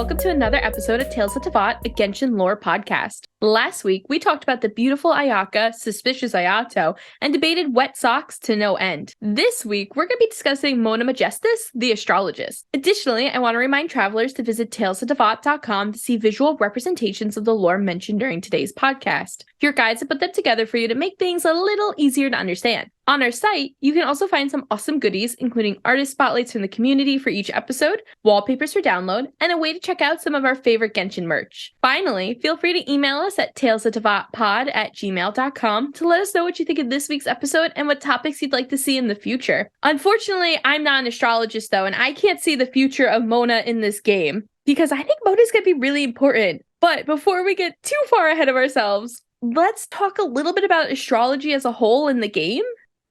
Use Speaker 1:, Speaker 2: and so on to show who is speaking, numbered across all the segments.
Speaker 1: welcome to another episode of Tales of Teyvat, a Genshin Lore Podcast. Last week, we talked about the beautiful Ayaka, suspicious Ayato, and debated wet socks to no end. This week, we're going to be discussing Mona Megistus the Astrologist. Additionally, I want to remind travelers to visit talesoftevat.com to see visual representations of the lore mentioned during today's podcast. Your guides have put them together for you to make things a little easier to understand. On our site, you can also find some awesome goodies, including artist spotlights from the community for each episode, wallpapers for download, and a way to check out some of our favorite Genshin merch. Finally, feel free to email us at talesoftevatpod@gmail.com to let us know what you think of this week's episode and what topics you'd like to see in the future. Unfortunately, I'm not an astrologist though, and I can't see the future of Mona in this game, because I think Mona's going to be really important. But before we get too far ahead of ourselves, let's talk a little bit about astrology as a whole in the game.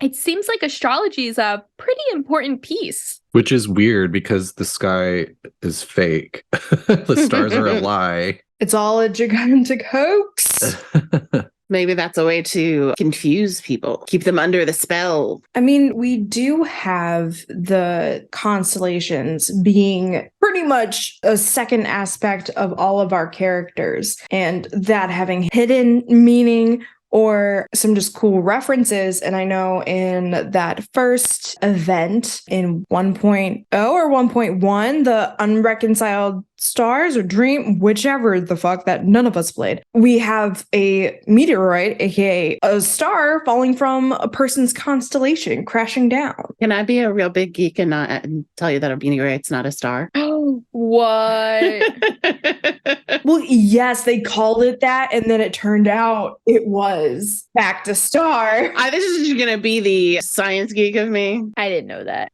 Speaker 1: It seems like astrology is a pretty important piece.
Speaker 2: Which is weird because the sky is fake. The stars are a lie.
Speaker 3: It's all a gigantic hoax.
Speaker 4: Maybe that's a way to confuse people, keep them under the spell.
Speaker 3: I mean, we do have the constellations being pretty much a second aspect of all of our characters, and that having hidden meaning or some just cool references. And I know in that first event in 1.0 or 1.1, the Unreconciled Stars or Dream, whichever the fuck that none of us played, we have a meteoroid, aka a star falling from a person's constellation crashing down.
Speaker 4: Can I be a real big geek and not tell you that a meteorite's not a star?
Speaker 1: Oh, what?
Speaker 3: Well, yes, they called it that, and then it turned out it was fact a star.
Speaker 4: This is going to be the science geek of me.
Speaker 1: I didn't know that.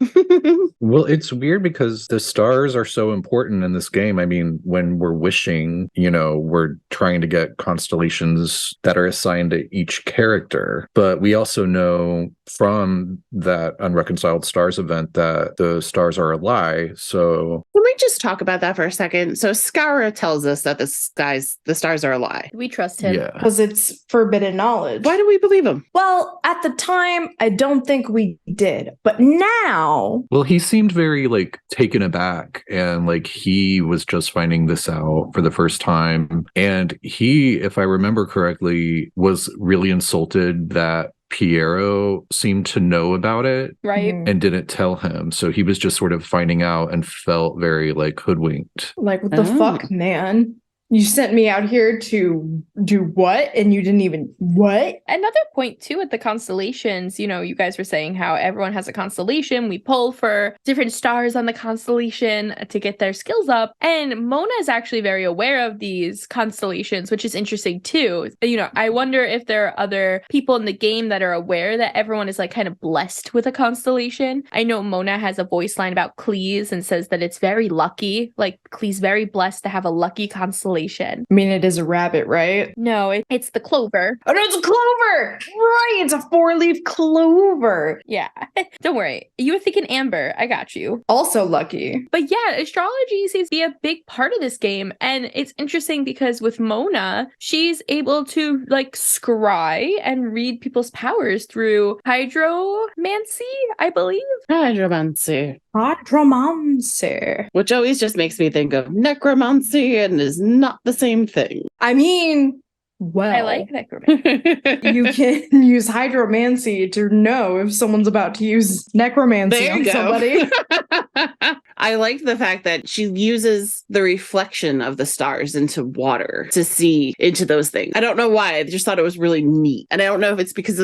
Speaker 2: Well, it's weird because the stars are so important in this game. I mean, when we're wishing, we're trying to get constellations that are assigned to each character. But we also know from that Unreconciled Stars event that the stars are a lie. So
Speaker 4: Can we just talk about that for a second? So Scoura tells us that the stars are a lie.
Speaker 1: We trust him.
Speaker 2: yeah.
Speaker 3: Because it's forbidden knowledge.
Speaker 4: Why do we believe him?
Speaker 3: Well, at the time, I don't think we did. But now,
Speaker 2: Well, he seemed very taken aback, and he was just finding this out for the first time. And he, if I remember correctly, was really insulted that Piero seemed to know about it
Speaker 1: Right?
Speaker 2: and didn't tell him. So he was just sort of finding out and felt very hoodwinked.
Speaker 3: like, what the fuck, man? You sent me out here to do what? And you didn't even what?
Speaker 1: Another point too with the constellations, you guys were saying how everyone has a constellation. We pull for different stars on the constellation to get their skills up. And Mona is actually very aware of these constellations, which is interesting too. I wonder if there are other people in the game that are aware that everyone is kind of blessed with a constellation. I know Mona has a voice line about Cleese and says that it's very lucky. Cleese very blessed to have a lucky constellation.
Speaker 3: I mean, it is a rabbit, right?
Speaker 1: No, it's the clover.
Speaker 3: Oh, no, it's a clover! Right, it's a 4-leaf clover.
Speaker 1: Yeah. Don't worry. You were thinking amber. I got you.
Speaker 3: Also lucky.
Speaker 1: But yeah, astrology seems to be a big part of this game. And it's interesting because with Mona, she's able to scry and read people's powers through hydromancy, I believe.
Speaker 4: Hydromancy.
Speaker 3: Hydromancer.
Speaker 4: Which always just makes me think of necromancy and is not the same thing.
Speaker 3: I mean, well,
Speaker 1: I like necromancy.
Speaker 3: you can use hydromancy to know if someone's about to use necromancy
Speaker 4: There
Speaker 3: on
Speaker 4: you go.
Speaker 3: somebody.
Speaker 4: I like the fact that she uses the reflection of the stars into water to see into those things. I don't know why. I just thought it was really neat. And I don't know if it's because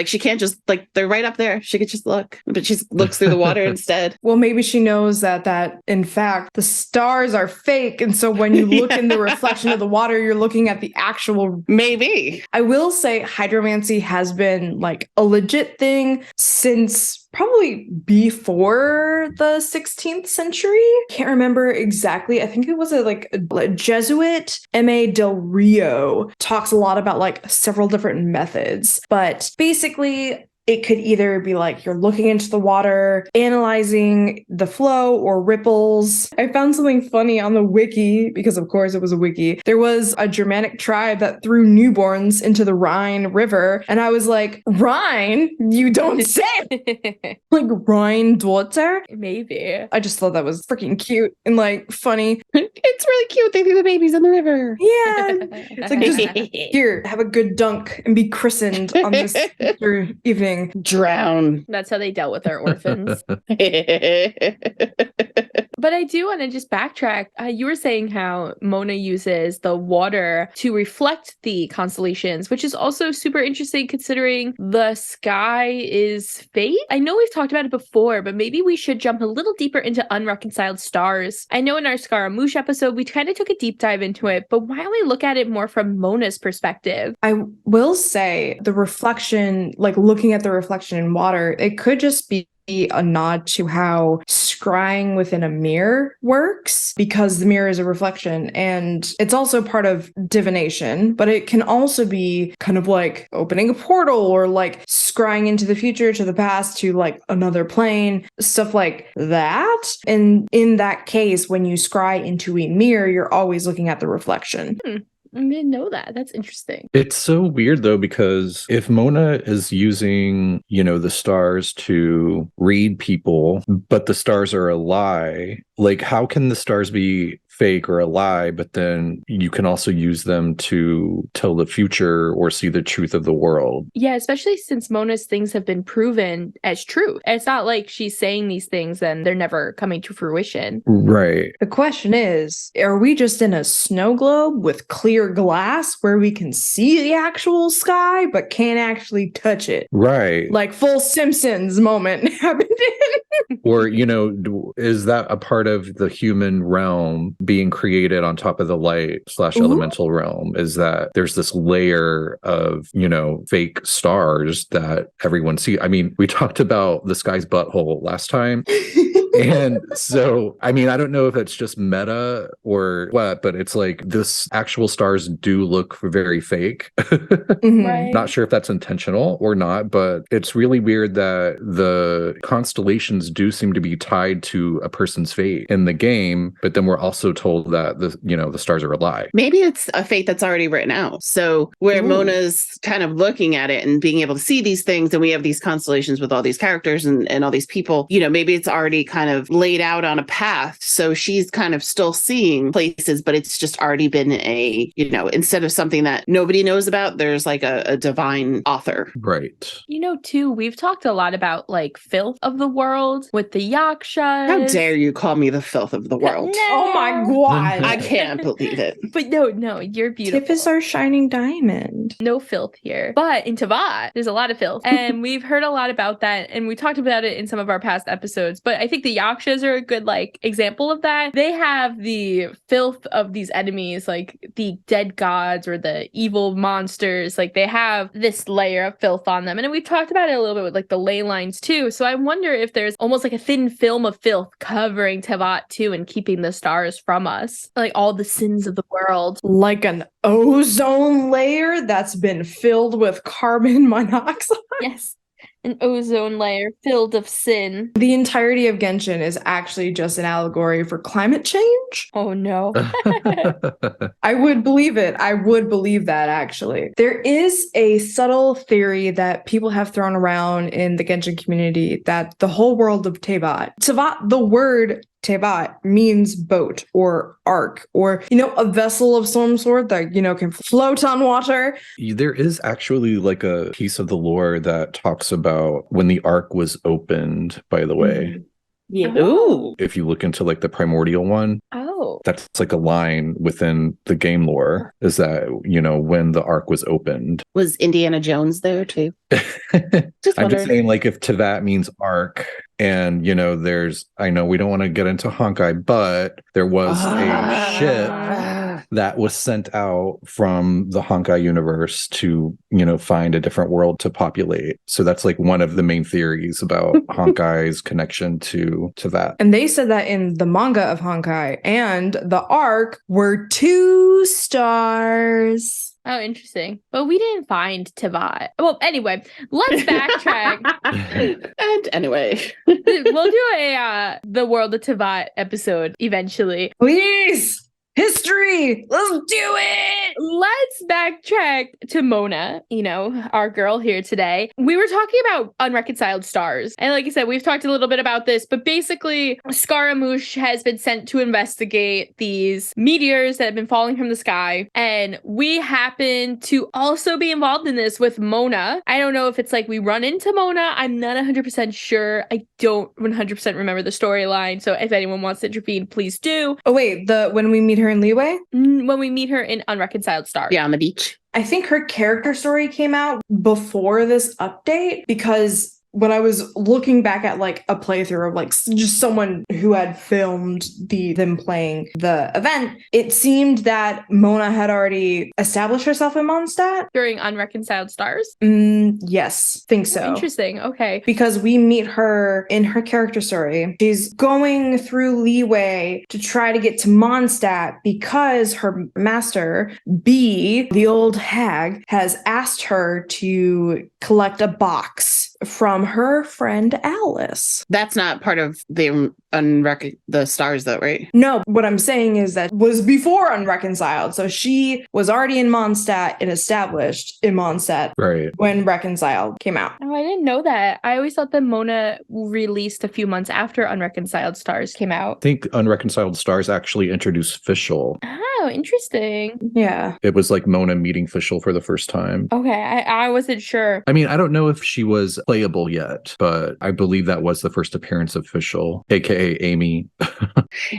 Speaker 4: she can't just they're right up there. She could just look, but she looks through the water instead.
Speaker 3: Well, maybe she knows that in fact the stars are fake, and so when you look in the reflection of the water, you're looking at the actual.
Speaker 4: Maybe.
Speaker 3: I will say hydromancy has been a legit thing since probably before the 16th century. Can't remember exactly. I think it was a Jesuit, M.A. Del Rio, talks a lot about several different methods. But basically, it could either be like you're looking into the water, analyzing the flow or ripples. I found something funny on the wiki, because of course it was a wiki. There was a Germanic tribe that threw newborns into the Rhine River. And I was like, Rhine? You don't say. Like Rhine daughter?
Speaker 1: Maybe.
Speaker 3: I just thought that was freaking cute and like funny.
Speaker 4: It's really cute. They threw the babies in the river.
Speaker 3: Yeah. It's like, just here, have a good dunk and be christened on this Easter evening.
Speaker 4: Drown.
Speaker 1: That's how they dealt with our orphans. But I do want to just backtrack. You were saying how Mona uses the water to reflect the constellations, which is also super interesting considering the sky is fate. I know we've talked about it before, but maybe we should jump a little deeper into Unreconciled Stars. I know in our Scaramouche episode, we kind of took a deep dive into it, but why don't we look at it more from Mona's perspective?
Speaker 3: I will say the reflection, like looking at the reflection in water, it could just be a nod to how scrying within a mirror works, because the mirror is a reflection and it's also part of divination, but it can also be kind of like opening a portal or like scrying into the future, to the past, to like another plane, stuff like that. And in that case, when you scry into a mirror, you're always looking at the reflection.
Speaker 1: I didn't know that. That's interesting.
Speaker 2: It's so weird though, because if Mona is using, the stars to read people, but the stars are a lie, like how can the stars be fake or a lie, but then you can also use them to tell the future or see the truth of the world?
Speaker 1: Yeah, especially since Mona's things have been proven as true. It's not like she's saying these things and they're never coming to fruition.
Speaker 2: Right.
Speaker 3: The question is, are we just in a snow globe with clear glass where we can see the actual sky but can't actually touch it?
Speaker 2: Right.
Speaker 3: Like full Simpsons moment happened.
Speaker 2: Or, is that a part of the human realm being created on top of the light / elemental realm? Is that there's this layer of, fake stars that everyone sees? I mean, we talked about the sky's butthole last time. And so, I don't know if it's just meta or what, but it's like this actual stars do look very fake.
Speaker 1: Right.
Speaker 2: Not sure if that's intentional or not, but it's really weird that the constellations do seem to be tied to a person's fate in the game, but then we're also told that the stars are a lie.
Speaker 4: Maybe it's a fate that's already written out. So where Mona's kind of looking at it and being able to see these things, and we have these constellations with all these characters and all these people, maybe it's already kind of laid out on a path. So she's kind of still seeing places, but it's just already been instead of something that nobody knows about, there's like a divine author.
Speaker 2: Right.
Speaker 1: Too, we've talked a lot about like filth of the world with the yakshas.
Speaker 4: How dare you call me the filth of the world?
Speaker 1: No.
Speaker 3: Oh my god.
Speaker 4: I can't believe it.
Speaker 1: But no, you're beautiful.
Speaker 3: Tip is our shining diamond.
Speaker 1: No filth here. But in Teyvat, there's a lot of filth. And we've heard a lot about that. And we talked about it in some of our past episodes. But I think the yakshas are a good example of that. They have the filth of these enemies, like the dead gods or the evil monsters. Like they have this layer of filth on them. And we've talked about it a little bit with the ley lines too. So I wonder if there's almost like a thin film of filth covering Teyvat too and keeping the stars from us. Like all the sins of the world.
Speaker 3: Like an ozone layer that's been filled with carbon monoxide.
Speaker 1: Yes. An ozone layer filled of sin.
Speaker 3: The entirety of Genshin is actually just an allegory for climate change.
Speaker 1: Oh no.
Speaker 3: I would believe it. I would believe that, actually. There is a subtle theory that people have thrown around in the Genshin community that the whole world of Teyvat, the word Teyvat means boat or ark or, a vessel of some sort that, can float on water.
Speaker 2: There is actually like a piece of the lore that talks about when the ark was opened, by the way.
Speaker 4: Yeah. Ooh.
Speaker 2: If you look into the primordial one, that's like a line within the game lore, is that, when the ark was opened.
Speaker 4: Was Indiana Jones there too?
Speaker 2: I'm just saying, if Teyvat means ark, and I know we don't want to get into Honkai, but there was a ship that was sent out from the Honkai universe to find a different world to populate. So that's one of the main theories about Honkai's connection to that.
Speaker 3: And they said that in the manga of Honkai, and the arc were 2 stars.
Speaker 1: Oh, interesting. But we didn't find Teyvat. Well, anyway, let's backtrack.
Speaker 4: And anyway,
Speaker 1: We'll do a the World of Teyvat episode eventually.
Speaker 3: Please! History! Let's do it!
Speaker 1: Let's backtrack to Mona, our girl here today. We were talking about Unreconciled Stars. And like I said, we've talked a little bit about this, but basically Scaramouche has been sent to investigate these meteors that have been falling from the sky. And we happen to also be involved in this with Mona. I don't know if it's like we run into Mona. I'm not 100% sure. I don't 100% remember the storyline. So if anyone wants to intervene, please do.
Speaker 3: Oh, wait, when we meet her in Leeway?
Speaker 1: When we meet her in Unreconciled Stars.
Speaker 4: yeah, on the beach.
Speaker 3: I think her character story came out before this update because when I was looking back at like a playthrough of like just someone who had filmed them playing the event, it seemed that Mona had already established herself in Mondstadt.
Speaker 1: During Unreconciled Stars?
Speaker 3: Yes, think so.
Speaker 1: Interesting. Okay.
Speaker 3: Because we meet her in her character story. She's going through Leeway to try to get to Mondstadt because her master, B, the old hag, has asked her to collect a box from her friend Alice.
Speaker 4: That's not part of the stars, though, right?
Speaker 3: No, what I'm saying is that was before Unreconciled. So she was already in Mondstadt and established in Mondstadt
Speaker 2: Right.
Speaker 3: when Reconciled came out.
Speaker 1: Oh, I didn't know that. I always thought that Mona released a few months after Unreconciled Stars came out.
Speaker 2: I think Unreconciled Stars actually introduced Fischl.
Speaker 1: Oh, interesting.
Speaker 3: Yeah.
Speaker 2: It was like Mona meeting Fischl for the first time.
Speaker 1: Okay, I wasn't sure.
Speaker 2: I mean, I don't know if she was playable yet, but I believe that was the first appearance of Fischl, aka Amy.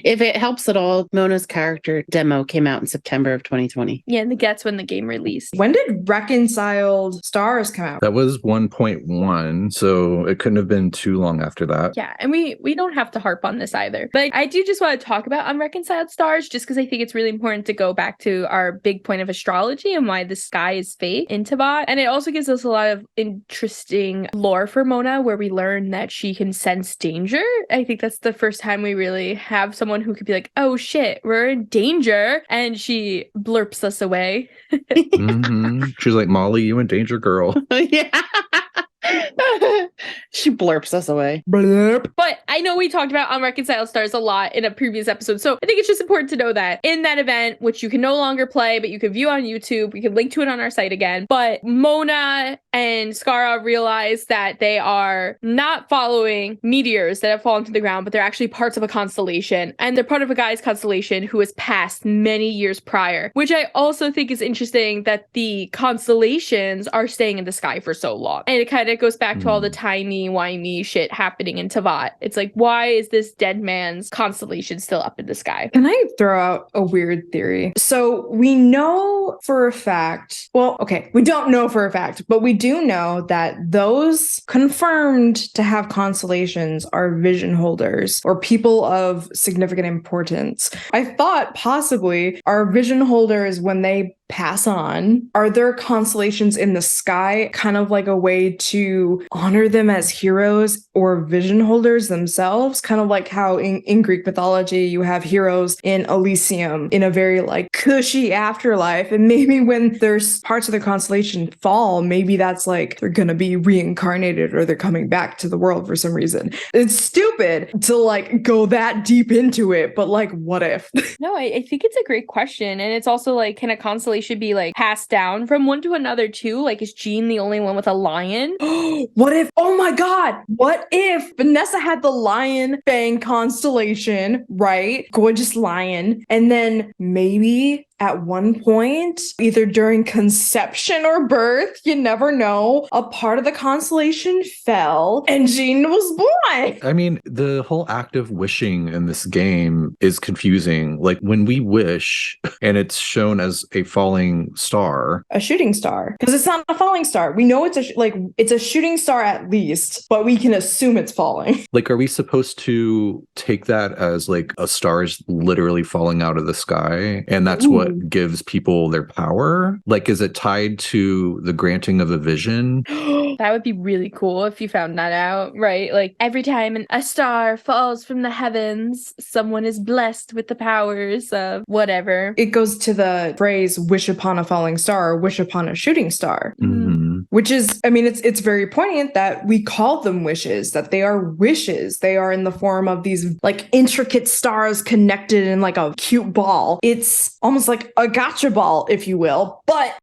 Speaker 4: If it helps at all, Mona's character demo came out in September of 2020.
Speaker 1: Yeah, and that's when the game released.
Speaker 3: When did Reconciled Stars come out?
Speaker 2: That was 1.1, so it couldn't have been too long after that.
Speaker 1: Yeah, and we don't have to harp on this either. But I do just want to talk about Unreconciled Stars just because I think it's really important to go back to our big point of astrology and why the sky is fate in Teyvat. And it also gives us a lot of interesting lore for Mona where we learn that she can sense danger. I think that's the first time we really have someone who could be like, oh shit, we're in danger. And she blurps us away.
Speaker 2: She's like, Molly, you in danger, girl.
Speaker 4: Yeah. She blurps us away.
Speaker 3: Blurp.
Speaker 1: But I know we talked about Unreconciled Stars a lot in a previous episode, so I think it's just important to know that in that event, which you can no longer play, but you can view on YouTube, we can link to it on our site again, but Mona and Skara realize that they are not following meteors that have fallen to the ground, but they're actually parts of a constellation, and they're part of a guy's constellation who has passed many years prior, which I also think is interesting that the constellations are staying in the sky for so long. And it kind of goes back to all the timey-wimey shit happening in Teyvat. It's like, why is this dead man's constellation still up in the sky?
Speaker 3: Can I throw out a weird theory? So we know for a fact, well, okay, we don't know for a fact, but we do know that those confirmed to have constellations are vision holders or people of significant importance. I thought possibly our vision holders, when they pass on, are there constellations in the sky kind of like a way to honor them as heroes or vision holders themselves? Kind of like how in Greek mythology you have heroes in Elysium in a very like cushy afterlife, and maybe when there's parts of the constellation fall, maybe that's like they're gonna be reincarnated or they're coming back to the world for some reason. It's stupid to like go that deep into it, but like what if?
Speaker 1: No, I think it's a great question. And it's also like, can a constellation be like passed down from one to another too? Like, is Jean the only one with a lion?
Speaker 3: What if, oh my God, what if Vanessa had the lion fang constellation, right? Gorgeous lion. And then maybe at one point, either during conception or birth, you never know, a part of the constellation fell and Jean was born.
Speaker 2: I mean, the whole act of wishing in this game is confusing. Like when we wish and it's shown as a falling star.
Speaker 3: A shooting star. Because it's not a falling star. We know it's it's a shooting star at least, but we can assume it's falling.
Speaker 2: Like, are we supposed to take that as like a star is literally falling out of the sky? And that's what what gives people their power? Like, is it tied to the granting of a vision?
Speaker 1: That would be really cool if you found that out, right? Like every time a star falls from the heavens, someone is blessed with the powers of whatever.
Speaker 3: It goes to the phrase wish upon a falling star or wish upon a shooting star.
Speaker 2: Mm-hmm.
Speaker 3: Which is, I mean, it's very poignant that we call them wishes, that they are wishes. They are in the form of these like intricate stars connected in like a cute ball. It's almost like a gotcha ball, if you will, but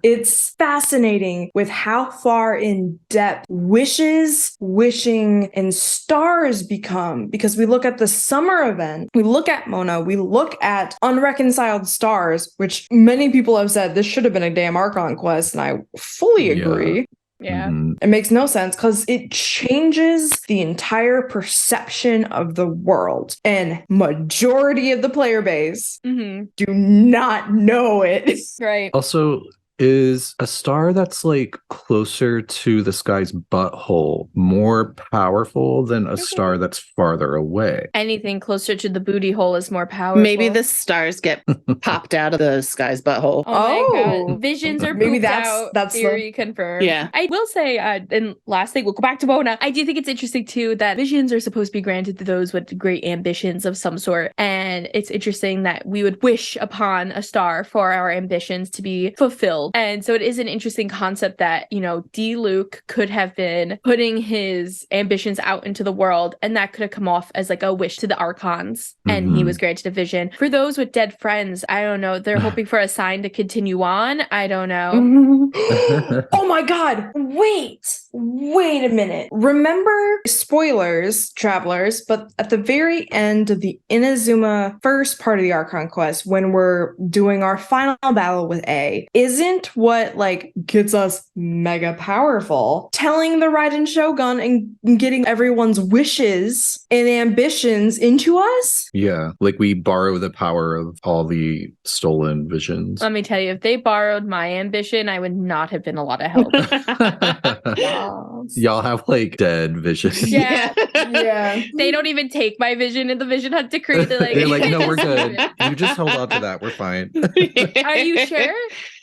Speaker 3: it's fascinating with how far in depth wishes, wishing, and stars become, because we look at the summer event, we look at Mona, we look at Unreconciled Stars, which many people have said this should have been a damn Archon quest, and I fully agree.
Speaker 1: Yeah.
Speaker 2: Mm-hmm.
Speaker 3: It makes no sense because it changes the entire perception of the world. And majority of the player base do not know it.
Speaker 1: Right.
Speaker 2: Also, is a star that's like closer to the sky's butthole more powerful than a star that's farther away?
Speaker 1: Anything closer to the booty hole is more powerful.
Speaker 4: Maybe the stars get popped out of the sky's butthole.
Speaker 1: Oh my
Speaker 3: Oh.
Speaker 1: god. Visions are
Speaker 3: Maybe
Speaker 1: pooped
Speaker 3: that's-
Speaker 1: out.
Speaker 3: that's the-
Speaker 1: Theory confirmed.
Speaker 4: Yeah.
Speaker 1: I will say, and last thing, we'll go back to Mona. I do think it's interesting too that visions are supposed to be granted to those with great ambitions of some sort. And it's interesting that we would wish upon a star for our ambitions to be fulfilled. And so it is an interesting concept that, you know, D. Luke could have been putting his ambitions out into the world, and that could have come off as like a wish to the Archons, and he was granted a vision. For those with dead friends, I don't know, they're hoping for a sign to continue on. I don't know.
Speaker 3: Oh my god, wait a minute. Remember, spoilers, travelers, but at the very end of the Inazuma first part of the Archon quest, when we're doing our final battle with A, isn't what like gets us mega powerful telling the Raiden Shogun and getting everyone's wishes and ambitions into us?
Speaker 2: Yeah, like we borrow the power of all the stolen visions.
Speaker 1: Let me tell you, if they borrowed my ambition, I would not have been a lot of help.
Speaker 2: Y'all have like dead visions.
Speaker 1: Yeah.
Speaker 3: Yeah.
Speaker 1: They don't even take my vision in the Vision Hunt decree.
Speaker 2: They're like, no, we're good. You just hold on to that. We're fine.
Speaker 1: Are you sure?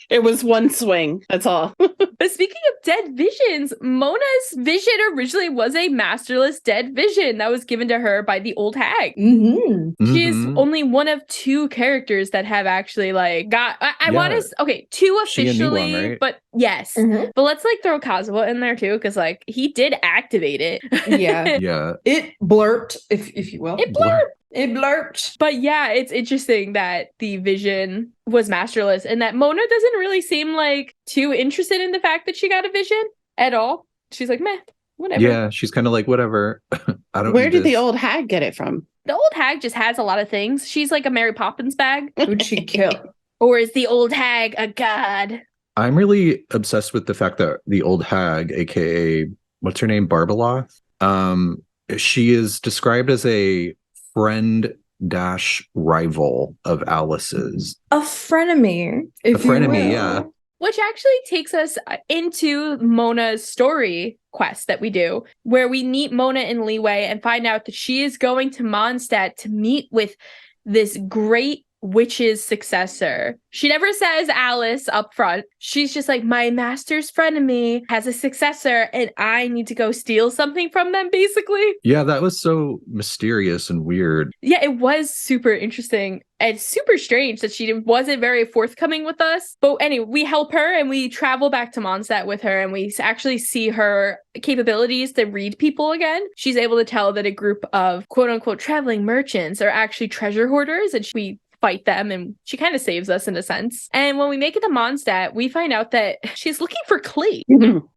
Speaker 4: It was one swing. That's all.
Speaker 1: But speaking of dead visions, Mona's vision originally was a masterless dead vision that was given to her by the old hag.
Speaker 3: Mm-hmm.
Speaker 1: She is
Speaker 2: Mhm.
Speaker 1: only one of two characters that have actually like got. I want
Speaker 2: Yeah.
Speaker 1: to. Okay, two
Speaker 2: She a new one,
Speaker 1: officially,
Speaker 2: right?
Speaker 1: but yes.
Speaker 3: Mhm.
Speaker 1: But let's like throw Kazuha in there too, because like he did activate it.
Speaker 3: Yeah.
Speaker 2: Yeah.
Speaker 3: It blurped, if you will.
Speaker 1: It blurred.
Speaker 3: It blurped.
Speaker 1: But yeah, it's interesting that the vision was masterless and that Mona doesn't really seem like too interested in the fact that she got a vision at all. She's like, meh, whatever.
Speaker 2: Yeah, she's kind of like, whatever. I don't
Speaker 4: Where
Speaker 2: need
Speaker 4: did the
Speaker 2: this.
Speaker 4: old hag get it from?
Speaker 1: The old hag just has a lot of things. She's like a Mary Poppins bag.
Speaker 3: Who'd she kill?
Speaker 1: Or is the old hag a god?
Speaker 2: I'm really obsessed with the fact that the old hag, aka what's her name, Barbaloth, she is described as a friend dash rival of Alice's.
Speaker 3: A frenemy. If
Speaker 2: A frenemy,
Speaker 3: you will.
Speaker 2: yeah.
Speaker 1: Which actually takes us into Mona's story quest that we do, where we meet Mona in Leeway and find out that she is going to Mondstadt to meet with this great witch's successor. She never says Alice up front. She's just like, my master's frenemy has a successor and I need to go steal something from them, basically.
Speaker 2: Yeah, that was so mysterious and weird.
Speaker 1: Yeah, it was super interesting and super strange that she wasn't very forthcoming with us. But anyway, we help her and we travel back to Mondstadt with her and we actually see her capabilities to read people again. She's able to tell that a group of quote unquote traveling merchants are actually treasure hoarders, and we fight them and she kind of saves us in a sense. And when we make it to Mondstadt, we find out that she's looking for Klee.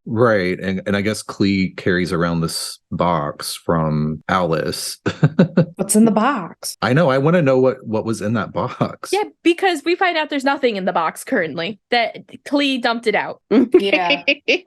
Speaker 2: Right. And I guess Klee carries around this box from Alice.
Speaker 3: What's in the box?
Speaker 2: I know. I want to know what was in that box.
Speaker 1: Yeah, because we find out there's nothing in the box currently, that Klee dumped it out.
Speaker 3: Yeah.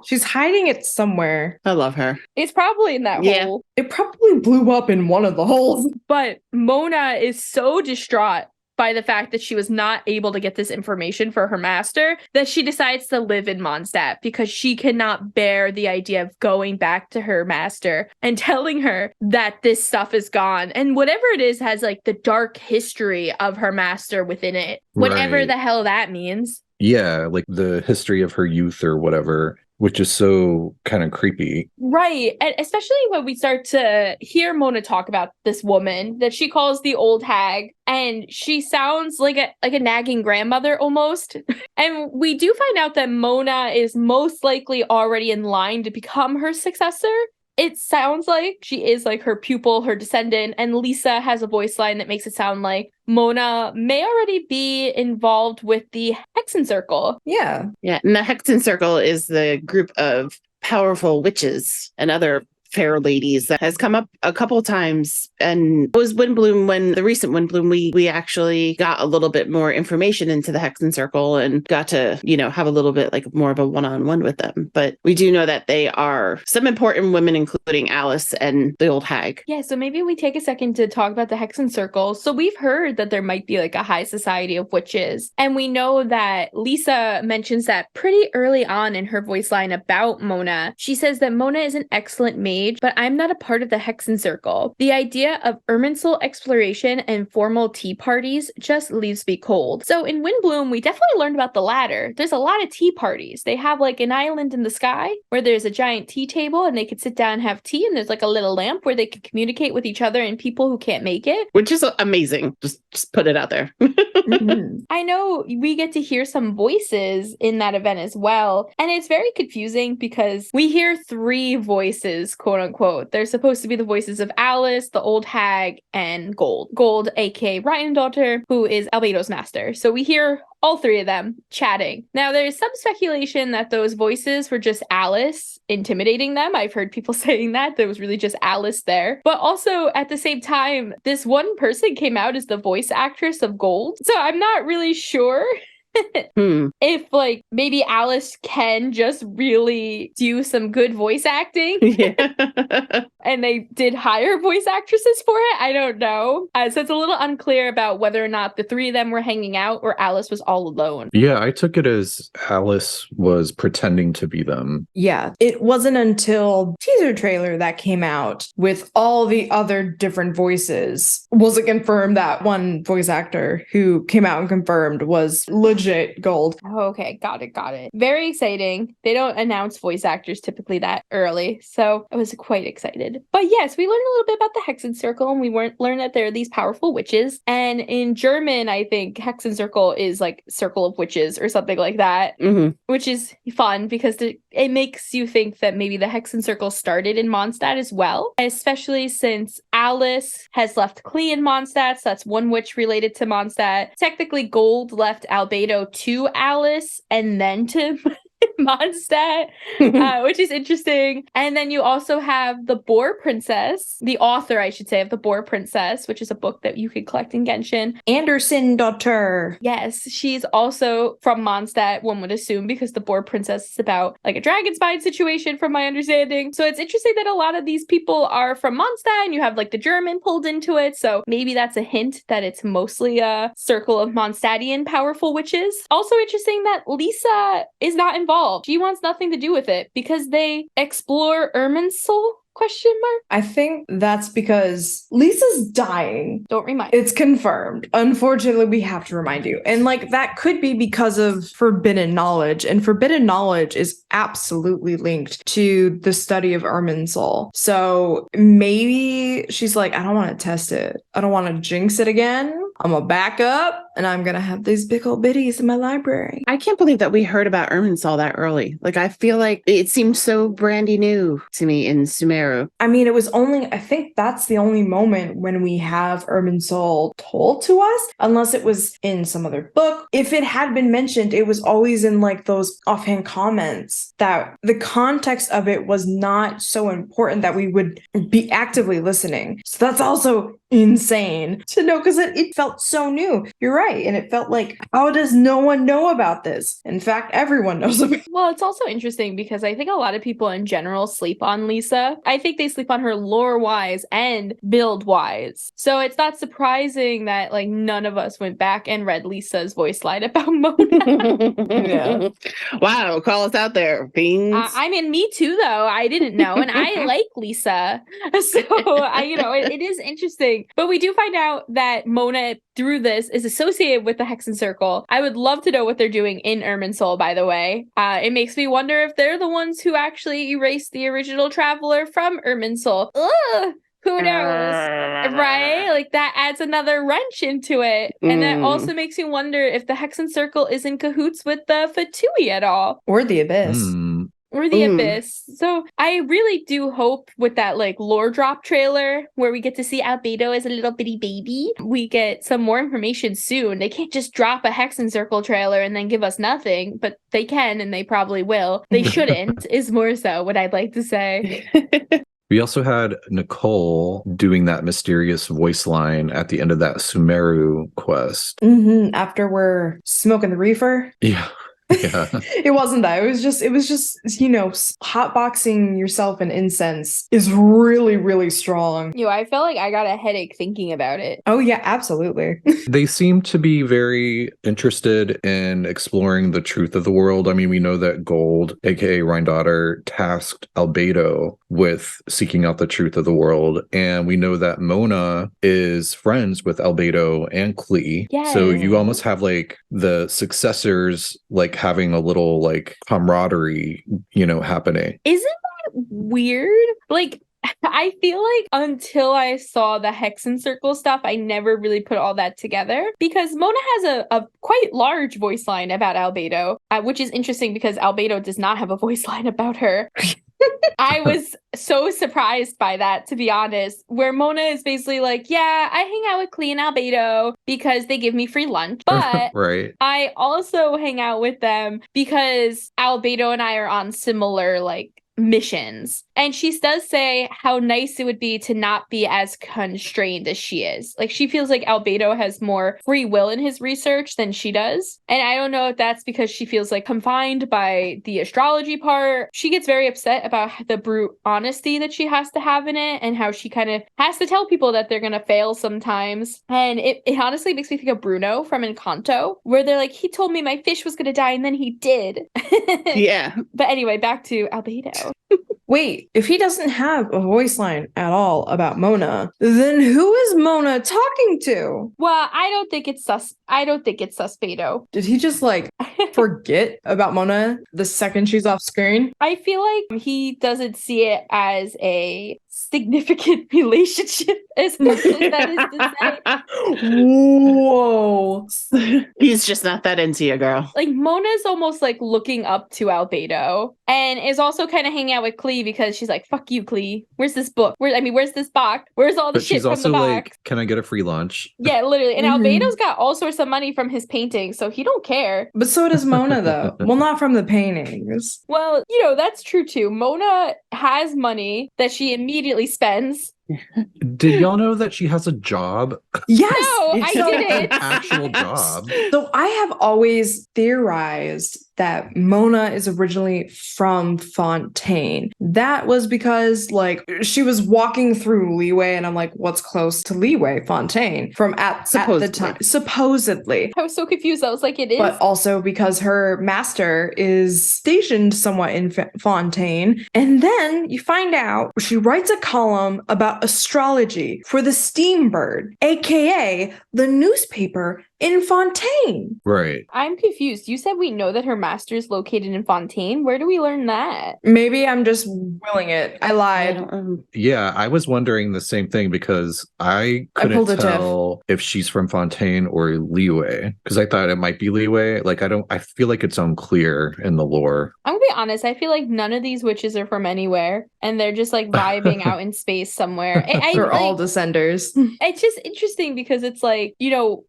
Speaker 3: She's hiding it somewhere.
Speaker 4: I love her.
Speaker 1: It's probably in that
Speaker 4: Yeah.
Speaker 1: hole.
Speaker 3: It probably blew up in one of the holes.
Speaker 1: But Mona is so distraught by the fact that she was not able to get this information for her master, that she decides to live in Mondstadt because she cannot bear the idea of going back to her master and telling her that this stuff is gone. And whatever it is has like the dark history of her master within it. Whatever
Speaker 2: Right.
Speaker 1: the hell that means.
Speaker 2: Yeah, like the history of her youth or whatever, which is so kind of creepy.
Speaker 1: Right. And especially when we start to hear Mona talk about this woman that she calls the old hag, and she sounds like a nagging grandmother almost. And we do find out that Mona is most likely already in line to become her successor. It sounds like she is like her pupil, her descendant, and Lisa has a voice line that makes it sound like Mona may already be involved with the Hexenzirkel.
Speaker 3: Yeah.
Speaker 4: Yeah, and the Hexenzirkel is the group of powerful witches and other fair ladies that has come up a couple of times. And it was Windbloom, when the recent Windbloom, we actually got a little bit more information into the Hexenzirkel and got to, have a little bit like more of a one-on-one with them. But we do know that they are some important women, including Alice and the old hag.
Speaker 1: Yeah, so maybe we take a second to talk about the Hexenzirkel. So we've heard that there might be like a high society of witches. And we know that Lisa mentions that pretty early on in her voice line about Mona. She says that Mona is an excellent mage, but I'm not a part of the Hexenzirkel. The idea of Irminsul exploration and formal tea parties just leaves me cold. So in Windbloom, we definitely learned about the latter. There's a lot of tea parties. They have like an island in the sky where there's a giant tea table and they could sit down and have tea, and there's like a little lamp where they can communicate with each other and people who can't make it.
Speaker 4: Which is amazing. Just put it out there.
Speaker 3: Mm-hmm.
Speaker 1: I know we get to hear some voices in that event as well. And it's very confusing because we hear 3 voices, quote unquote. They're supposed to be the voices of Alice, the old hag, and Gold. Gold, aka Ryan Daughter, who is Albedo's master. So we hear all 3 of them chatting. Now, there's some speculation that those voices were just Alice intimidating them. I've heard people saying that there was really just Alice there. But also, at the same time, this one person came out as the voice actress of Gold. So I'm not really sure if like maybe Alice can just really do some good voice acting.
Speaker 4: Yeah.
Speaker 1: And they did hire voice actresses for it. I don't know. So it's a little unclear about whether or not the 3 of them were hanging out or Alice was all alone.
Speaker 2: Yeah, I took it as Alice was pretending to be them.
Speaker 3: Yeah. It wasn't until teaser trailer that came out with all the other different voices was it confirmed that one voice actor who came out and confirmed was legit Gold.
Speaker 1: Oh, okay, got it. Very exciting. They don't announce voice actors typically that early, so I was quite excited. But yes, we learned a little bit about the Hexenzirkel, and we learned that there are these powerful witches. And in German, I think Hexenzirkel is like Circle of Witches or something like that, which is fun because it makes you think that maybe the Hexenzirkel started in Mondstadt as well, especially since Alice has left Klee in Mondstadt, so that's one witch related to Mondstadt. Technically, Gold left Albedo to Alice and then to Mondstadt, which is interesting. And then you also have the Boar Princess, the author, I should say, of the Boar Princess, which is a book that you could collect in Genshin.
Speaker 3: Anderson daughter.
Speaker 1: Yes, she's also from Mondstadt, one would assume, because the Boar Princess is about like a dragon spine situation, from my understanding. So it's interesting that a lot of these people are from Mondstadt, and you have like the German pulled into it. So maybe that's a hint that it's mostly a circle of Mondstadtian powerful witches. Also interesting that Lisa is not involved. She wants nothing to do with it because they explore Irminsul? ?
Speaker 3: I think that's because Lisa's dying.
Speaker 1: Don't remind.
Speaker 3: It's confirmed. Unfortunately, we have to remind you. And like that could be because of forbidden knowledge. And forbidden knowledge is absolutely linked to the study of Irminsul. So maybe she's like, I don't want to test it. I don't want to jinx it again. I'm gonna back up and I'm gonna have these big old biddies in my library.
Speaker 4: I can't believe that we heard about Irminsul that early. Like, I feel like it seemed so brandy new to me in Sumeru.
Speaker 3: I mean, it was only, I think that's the only moment when we have Irminsul told to us, unless it was in some other book. If it had been mentioned, it was always in like those offhand comments that the context of it was not so important that we would be actively listening. So that's also insane to know because it felt so new. You're right. And it felt like, how does no one know about this? In fact, everyone knows about it.
Speaker 1: Well, it's also interesting because I think a lot of people in general sleep on Lisa. I think they sleep on her lore-wise and build-wise. So it's not surprising that like none of us went back and read Lisa's voice line about Mona.
Speaker 3: Yeah.
Speaker 4: Wow, call us out there, fiends.
Speaker 1: I mean, me too, though. I didn't know, and I like Lisa. So, it is interesting. But we do find out that Mona, through this, is associated with the Hexenzirkel. I would love to know what they're doing in Irminsul, by the way. It makes me wonder if they're the ones who actually erased the original Traveler from Irminsul. Ugh! Who knows? Right? Like that adds another wrench into it. And that also makes me wonder if the Hexenzirkel is in cahoots with the Fatui at all.
Speaker 3: Or the Abyss.
Speaker 1: Or the Abyss. So I really do hope with that like lore drop trailer where we get to see Albedo as a little bitty baby, we get some more information soon. They can't just drop a Hexenzirkel trailer and then give us nothing, but they can and they probably will. They shouldn't is more so what I'd like to say.
Speaker 2: We also had Nichole doing that mysterious voice line at the end of that Sumeru quest.
Speaker 3: After we're smoking the reefer.
Speaker 2: Yeah. Yeah.
Speaker 3: It wasn't that. It was just, hotboxing yourself in incense is really, really strong.
Speaker 1: I felt like I got a headache thinking about it.
Speaker 3: Oh, yeah, absolutely.
Speaker 2: They seem to be very interested in exploring the truth of the world. I mean, we know that Gold, aka Rhindaughter, tasked Albedo with seeking out the truth of the world. And we know that Mona is friends with Albedo and Klee.
Speaker 1: Yes.
Speaker 2: So you almost have like the successors like having a little like camaraderie, happening.
Speaker 1: Isn't that weird? Like, I feel like until I saw the Hexenzirkel stuff, I never really put all that together because Mona has a quite large voice line about Albedo, which is interesting because Albedo does not have a voice line about her. I was so surprised by that, to be honest, where Mona is basically like, yeah, I hang out with Klee and Albedo because they give me free lunch, but
Speaker 2: right.
Speaker 1: I also hang out with them because Albedo and I are on similar, like, missions. And she does say how nice it would be to not be as constrained as she is. Like, she feels like Albedo has more free will in his research than she does. And I don't know if that's because she feels like confined by the astrology part. She gets very upset about the brute honesty that she has to have in it and how she kind of has to tell people that they're going to fail sometimes. And it honestly makes me think of Bruno from Encanto, where they're like, he told me my fish was going to die and then he did.
Speaker 4: Yeah.
Speaker 1: But anyway, back to Albedo.
Speaker 3: Wait, if he doesn't have a voice line at all about Mona, then who is Mona talking to?
Speaker 1: Well, I don't think it's Suspado.
Speaker 3: Did he just like forget about Mona the second she's off screen?
Speaker 1: I feel like he doesn't see it as a significant relationship as much as that is to say.
Speaker 3: Whoa.
Speaker 4: He's just not that into you, girl.
Speaker 1: Like, Mona's almost like looking up to Albedo and is also kind of hanging out with Klee because she's like, fuck you, Klee. Where's this book? Where's this box? Where's all the
Speaker 2: But
Speaker 1: shit
Speaker 2: she's
Speaker 1: from
Speaker 2: also
Speaker 1: the box?
Speaker 2: like, can I get a free lunch?
Speaker 1: Yeah, literally. And
Speaker 3: Mhm.
Speaker 1: Albedo's got all sorts of money from his paintings, so he don't care.
Speaker 3: But so does Mona, though. Well, not from the paintings.
Speaker 1: Well, that's true too. Mona has money that she immediately spends.
Speaker 2: Did y'all know that she has a job?
Speaker 3: Yes!
Speaker 1: No, I
Speaker 3: So-
Speaker 1: didn't.
Speaker 2: Actual job.
Speaker 3: So I have always theorized that Mona is originally from Fontaine. That was because, like, she was walking through Leeway, and I'm like, what's close to Leeway? Fontaine. From at the time. Supposedly.
Speaker 1: I was so confused. I was like, it is.
Speaker 3: But also because her master is stationed somewhat in Fontaine. And then you find out she writes a column about astrology for the Steambird, aka the newspaper in Fontaine.
Speaker 2: Right.
Speaker 1: I'm confused. You said we know that her master is located in Fontaine. Where do we learn that?
Speaker 3: Maybe I'm just willing it. I lied.
Speaker 2: Yeah, I was wondering the same thing because I couldn't
Speaker 3: pulled a
Speaker 2: tell if she's from Fontaine or Leeway because I thought it might be Leeway. Like, I feel like it's unclear in the lore.
Speaker 1: I'm gonna be honest. I feel like none of these witches are from anywhere, and they're just like vibing out in space somewhere.
Speaker 3: They're all descenders.
Speaker 1: It's just interesting because it's like,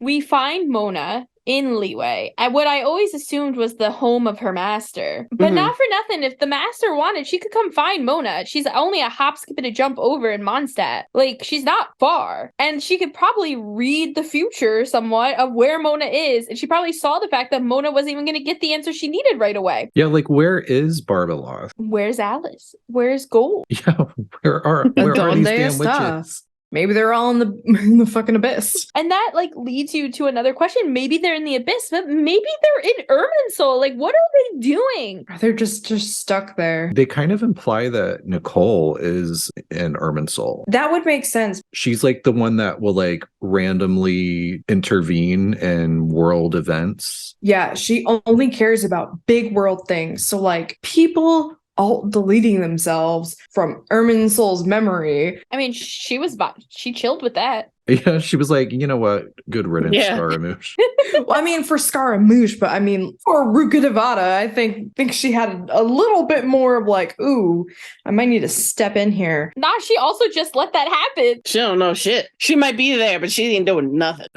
Speaker 1: we find Mona in Leeway. What I always assumed was the home of her master. But not for nothing, if the master wanted, she could come find Mona. She's only a hop, skip, and a jump over in Mondstadt. Like, she's not far. And she could probably read the future somewhat of where Mona is. And she probably saw the fact that Mona wasn't even going to get the answer she needed right away.
Speaker 2: Yeah, like, where is Barbeloth?
Speaker 1: Where's Alice? Where's Gold?
Speaker 2: Yeah, where are these damn witches?
Speaker 3: Maybe they're all in the fucking abyss.
Speaker 1: And that, like, leads you to another question. Maybe they're in the abyss, but maybe they're in Irminsul. Like, what are they doing?
Speaker 3: They're just stuck there.
Speaker 2: They kind of imply that Nichole is in Irminsul.
Speaker 3: That would make sense.
Speaker 2: She's like the one that will like randomly intervene in world events.
Speaker 3: Yeah, she only cares about big world things. So like people alt deleting themselves from Irminsul's memory.
Speaker 1: I mean, she chilled with that.
Speaker 2: Yeah, she was like, you know what? Good riddance, Scaramouche.
Speaker 3: Well, I mean, for Scaramouche, but I mean, for Ruka Devada, I think she had a little bit more of like, ooh, I might need to step in here.
Speaker 1: Nah, she also just let that happen.
Speaker 4: She don't know shit. She might be there, but she ain't doing nothing.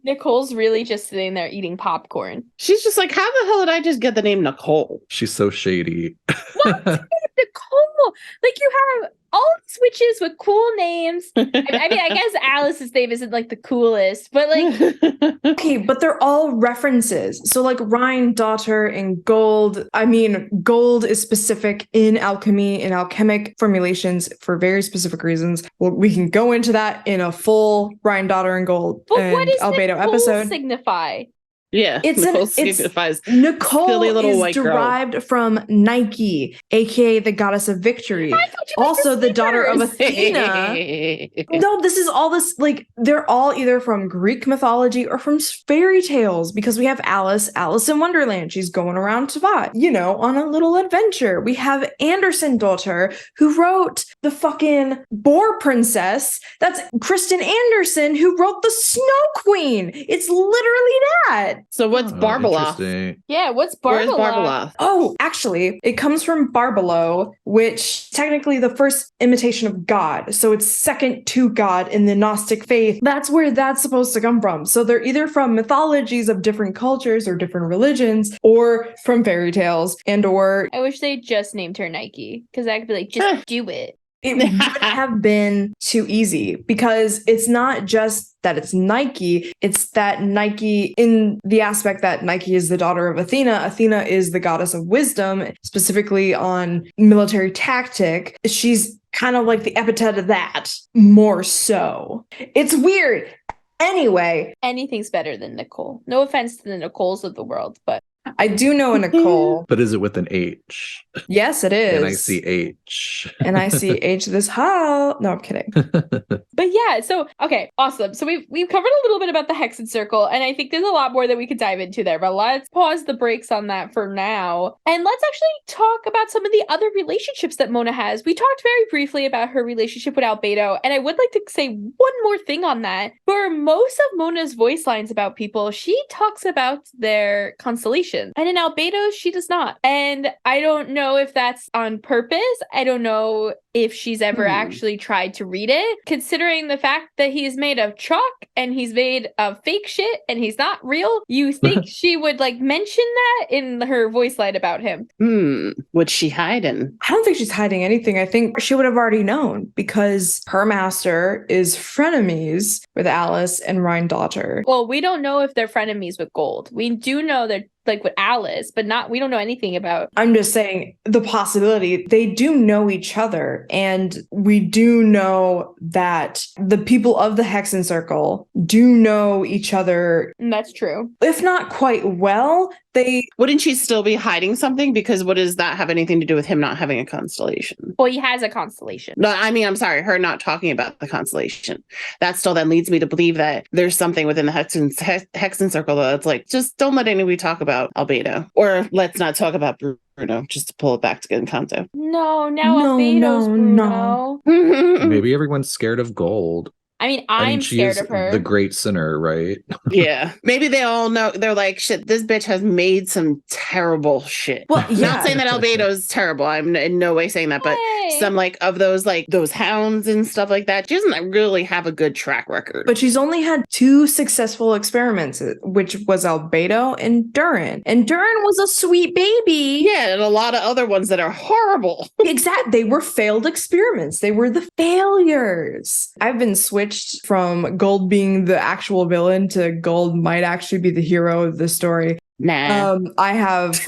Speaker 1: Nicole's really just sitting there eating popcorn.
Speaker 4: She's just like, how the hell did I just get the name Nichole?
Speaker 2: She's so shady.
Speaker 1: What? Nicole? Like, you have all these witches with cool names. I mean, I guess Alice's name isn't like the coolest, but like...
Speaker 3: Okay, but they're all references. So like Rhine, daughter, and gold. I mean, gold is specific in alchemy, in alchemic formulations for very specific reasons. Well, we can go into that in a full Rhine, daughter, and gold
Speaker 1: But
Speaker 3: and
Speaker 1: what does
Speaker 3: Albedo
Speaker 1: Nicole
Speaker 3: episode.
Speaker 1: signify?
Speaker 4: Yeah,
Speaker 3: Nicole
Speaker 4: signifies
Speaker 3: Nichole
Speaker 4: little
Speaker 3: is
Speaker 4: white girl.
Speaker 3: derived from Nike, aka the goddess of victory. Also the daughter of Athena. No, this is all this, like, they're all either from Greek mythology or from fairy tales, because we have Alice in Wonderland. She's going around Teyvat, you know, on a little adventure. We have Anderson daughter, who wrote the fucking Boar Princess. That's Kristen Anderson, who wrote the Snow Queen. It's literally that.
Speaker 4: So what's Barbeloth?
Speaker 2: Interesting.
Speaker 1: Yeah, what's
Speaker 4: Where's
Speaker 1: Barbeloth?
Speaker 4: Barbeloth?
Speaker 3: Oh, actually, it comes from Barbelo, which technically the first imitation of God. So it's second to God in the Gnostic faith. That's where that's supposed to come from. So they're either from mythologies of different cultures or different religions, or from fairy tales, and or
Speaker 1: I wish they just named her Nike, because I could be like, just do it.
Speaker 3: it would have been too easy, because it's not just that it's Nike, it's that Nike, in the aspect that Nike is the daughter of Athena. Athena is the goddess of wisdom, specifically on military tactic. She's kind of like the epithet of that, more so. It's weird. Anyway,
Speaker 1: Anything's better than Nichole. No offense to the Nicoles of the world, but
Speaker 3: I do know a Nichole.
Speaker 2: But is it with an H?
Speaker 3: Yes, it is.
Speaker 2: And I see H.
Speaker 3: And I see H this how. No, I'm kidding.
Speaker 1: But yeah, so okay, awesome. So we've covered a little bit about the Hexenzirkel, and I think there's a lot more that we could dive into there, but let's pause the brakes on that for now. And let's actually talk about some of the other relationships that Mona has. We talked very briefly about her relationship with Albedo, and I would like to say one more thing on that. For most of Mona's voice lines about people, she talks about their constellation. And in Albedo, she does not. And I don't know if that's on purpose. I don't know if she's ever actually tried to read it, considering the fact that he's made of chalk and he's made of fake shit and he's not real. You think she would like mention that in her voice line about him?
Speaker 4: What's she hiding?
Speaker 3: I don't think she's hiding anything. I think she would have already known, because her master is frenemies with Alice and Rhine daughter.
Speaker 1: Well, we don't know if they're frenemies with Gold. We do know they're like with Alice, but we don't know anything about.
Speaker 3: I'm just saying the possibility. They do know each other, and we do know that the people of the Hexenzirkel do know each other.
Speaker 1: That's true.
Speaker 3: If not quite well, they...
Speaker 4: Wouldn't she still be hiding something? Because what does that have anything to do with him not having a constellation?
Speaker 1: Well, he has a constellation.
Speaker 4: No, I mean, I'm sorry, her not talking about the constellation. That still then leads me to believe that there's something within the Hexenzirkel that's like, just don't let anybody talk about Albedo. Or let's not talk about Bruno, just to pull it back to get in context.
Speaker 1: No, Albedo's Bruno.
Speaker 2: Maybe everyone's scared of Gold.
Speaker 1: I mean,
Speaker 2: I mean,
Speaker 1: I'm
Speaker 2: she
Speaker 1: scared
Speaker 2: is
Speaker 1: of her.
Speaker 2: the great sinner, right?
Speaker 4: Yeah. Maybe they all know. They're like, shit, this bitch has made some terrible shit.
Speaker 3: Well, yeah.
Speaker 4: Not saying that Albedo's terrible. I'm in no way saying that, but
Speaker 1: Hey.
Speaker 4: some like of those like those hounds and stuff like that, she doesn't really have a good track record.
Speaker 3: But she's only had 2 successful experiments, which was Albedo and Durin. And Durin was a sweet baby.
Speaker 4: Yeah, and a lot of other ones that are horrible.
Speaker 3: Exactly. They were failed experiments. They were the failures. I've been switched from Gold being the actual villain to Gold might actually be the hero of the story.
Speaker 4: Nah.
Speaker 3: I have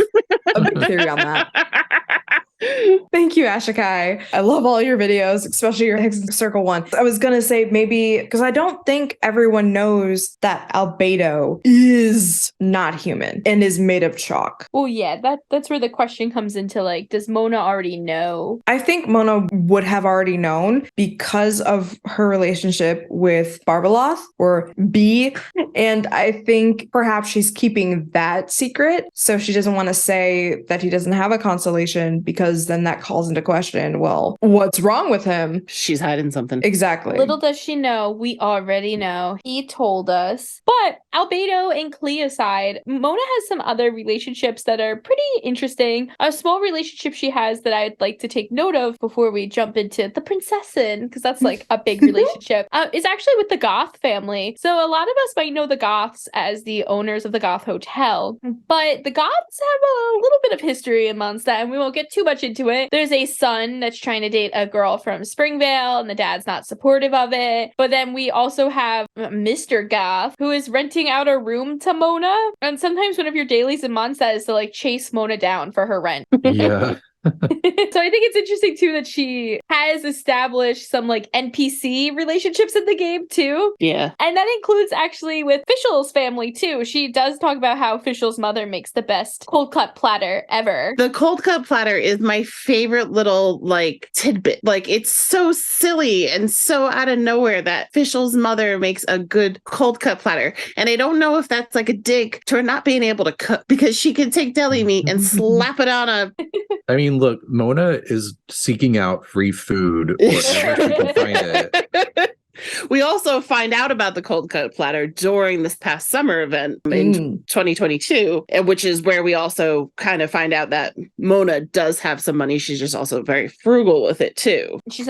Speaker 3: a big theory on that. Thank you, Ashikai. I love all your videos, especially your Hexenzirkel one. I was going to say maybe, because I don't think everyone knows that Albedo is not human and is made of chalk.
Speaker 1: Well, yeah, that's where the question comes into, like, does Mona already know?
Speaker 3: I think Mona would have already known because of her relationship with Barbaloth or B. And I think perhaps she's keeping that secret. So she doesn't want to say that he doesn't have a constellation because then that calls into question, well, what's wrong with him?
Speaker 4: She's hiding something.
Speaker 3: Exactly.
Speaker 1: Little does she know, we already know. He told us. But Albedo and Cleoside, Mona has some other relationships that are pretty interesting. A small relationship she has that I'd like to take note of before we jump into the princessin, because that's like a big relationship, is actually with the Goth family. So a lot of us might know the Goths as the owners of the Goth Hotel, but the Goths have a little bit of history in Mondstadt, and we won't get too much into it. There's a son that's trying to date a girl from Springvale, and the dad's not supportive of it. But then we also have Mr. Goth, who is renting out a room to Mona. And sometimes one of your dailies in Mondstadt is to like chase Mona down for her rent.
Speaker 2: Yeah.
Speaker 1: So I think it's interesting too that she has established some like NPC relationships in the game too.
Speaker 4: Yeah.
Speaker 1: And that includes actually with Fischl's family too. She does talk about how Fischl's mother makes the best cold cut platter ever.
Speaker 4: The cold cut platter is my favorite little like tidbit. Like it's so silly and so out of nowhere that Fischl's mother makes a good cold cut platter. And I don't know if that's like a dig to her not being able to cook because she can take deli meat and slap it on a
Speaker 2: I mean, look, Mona is seeking out free food wherever she can find it.
Speaker 4: We also find out about the cold cut platter during this past summer event in 2022, which is where we also kind of find out that Mona does have some money. She's just also very frugal with it too.
Speaker 1: It's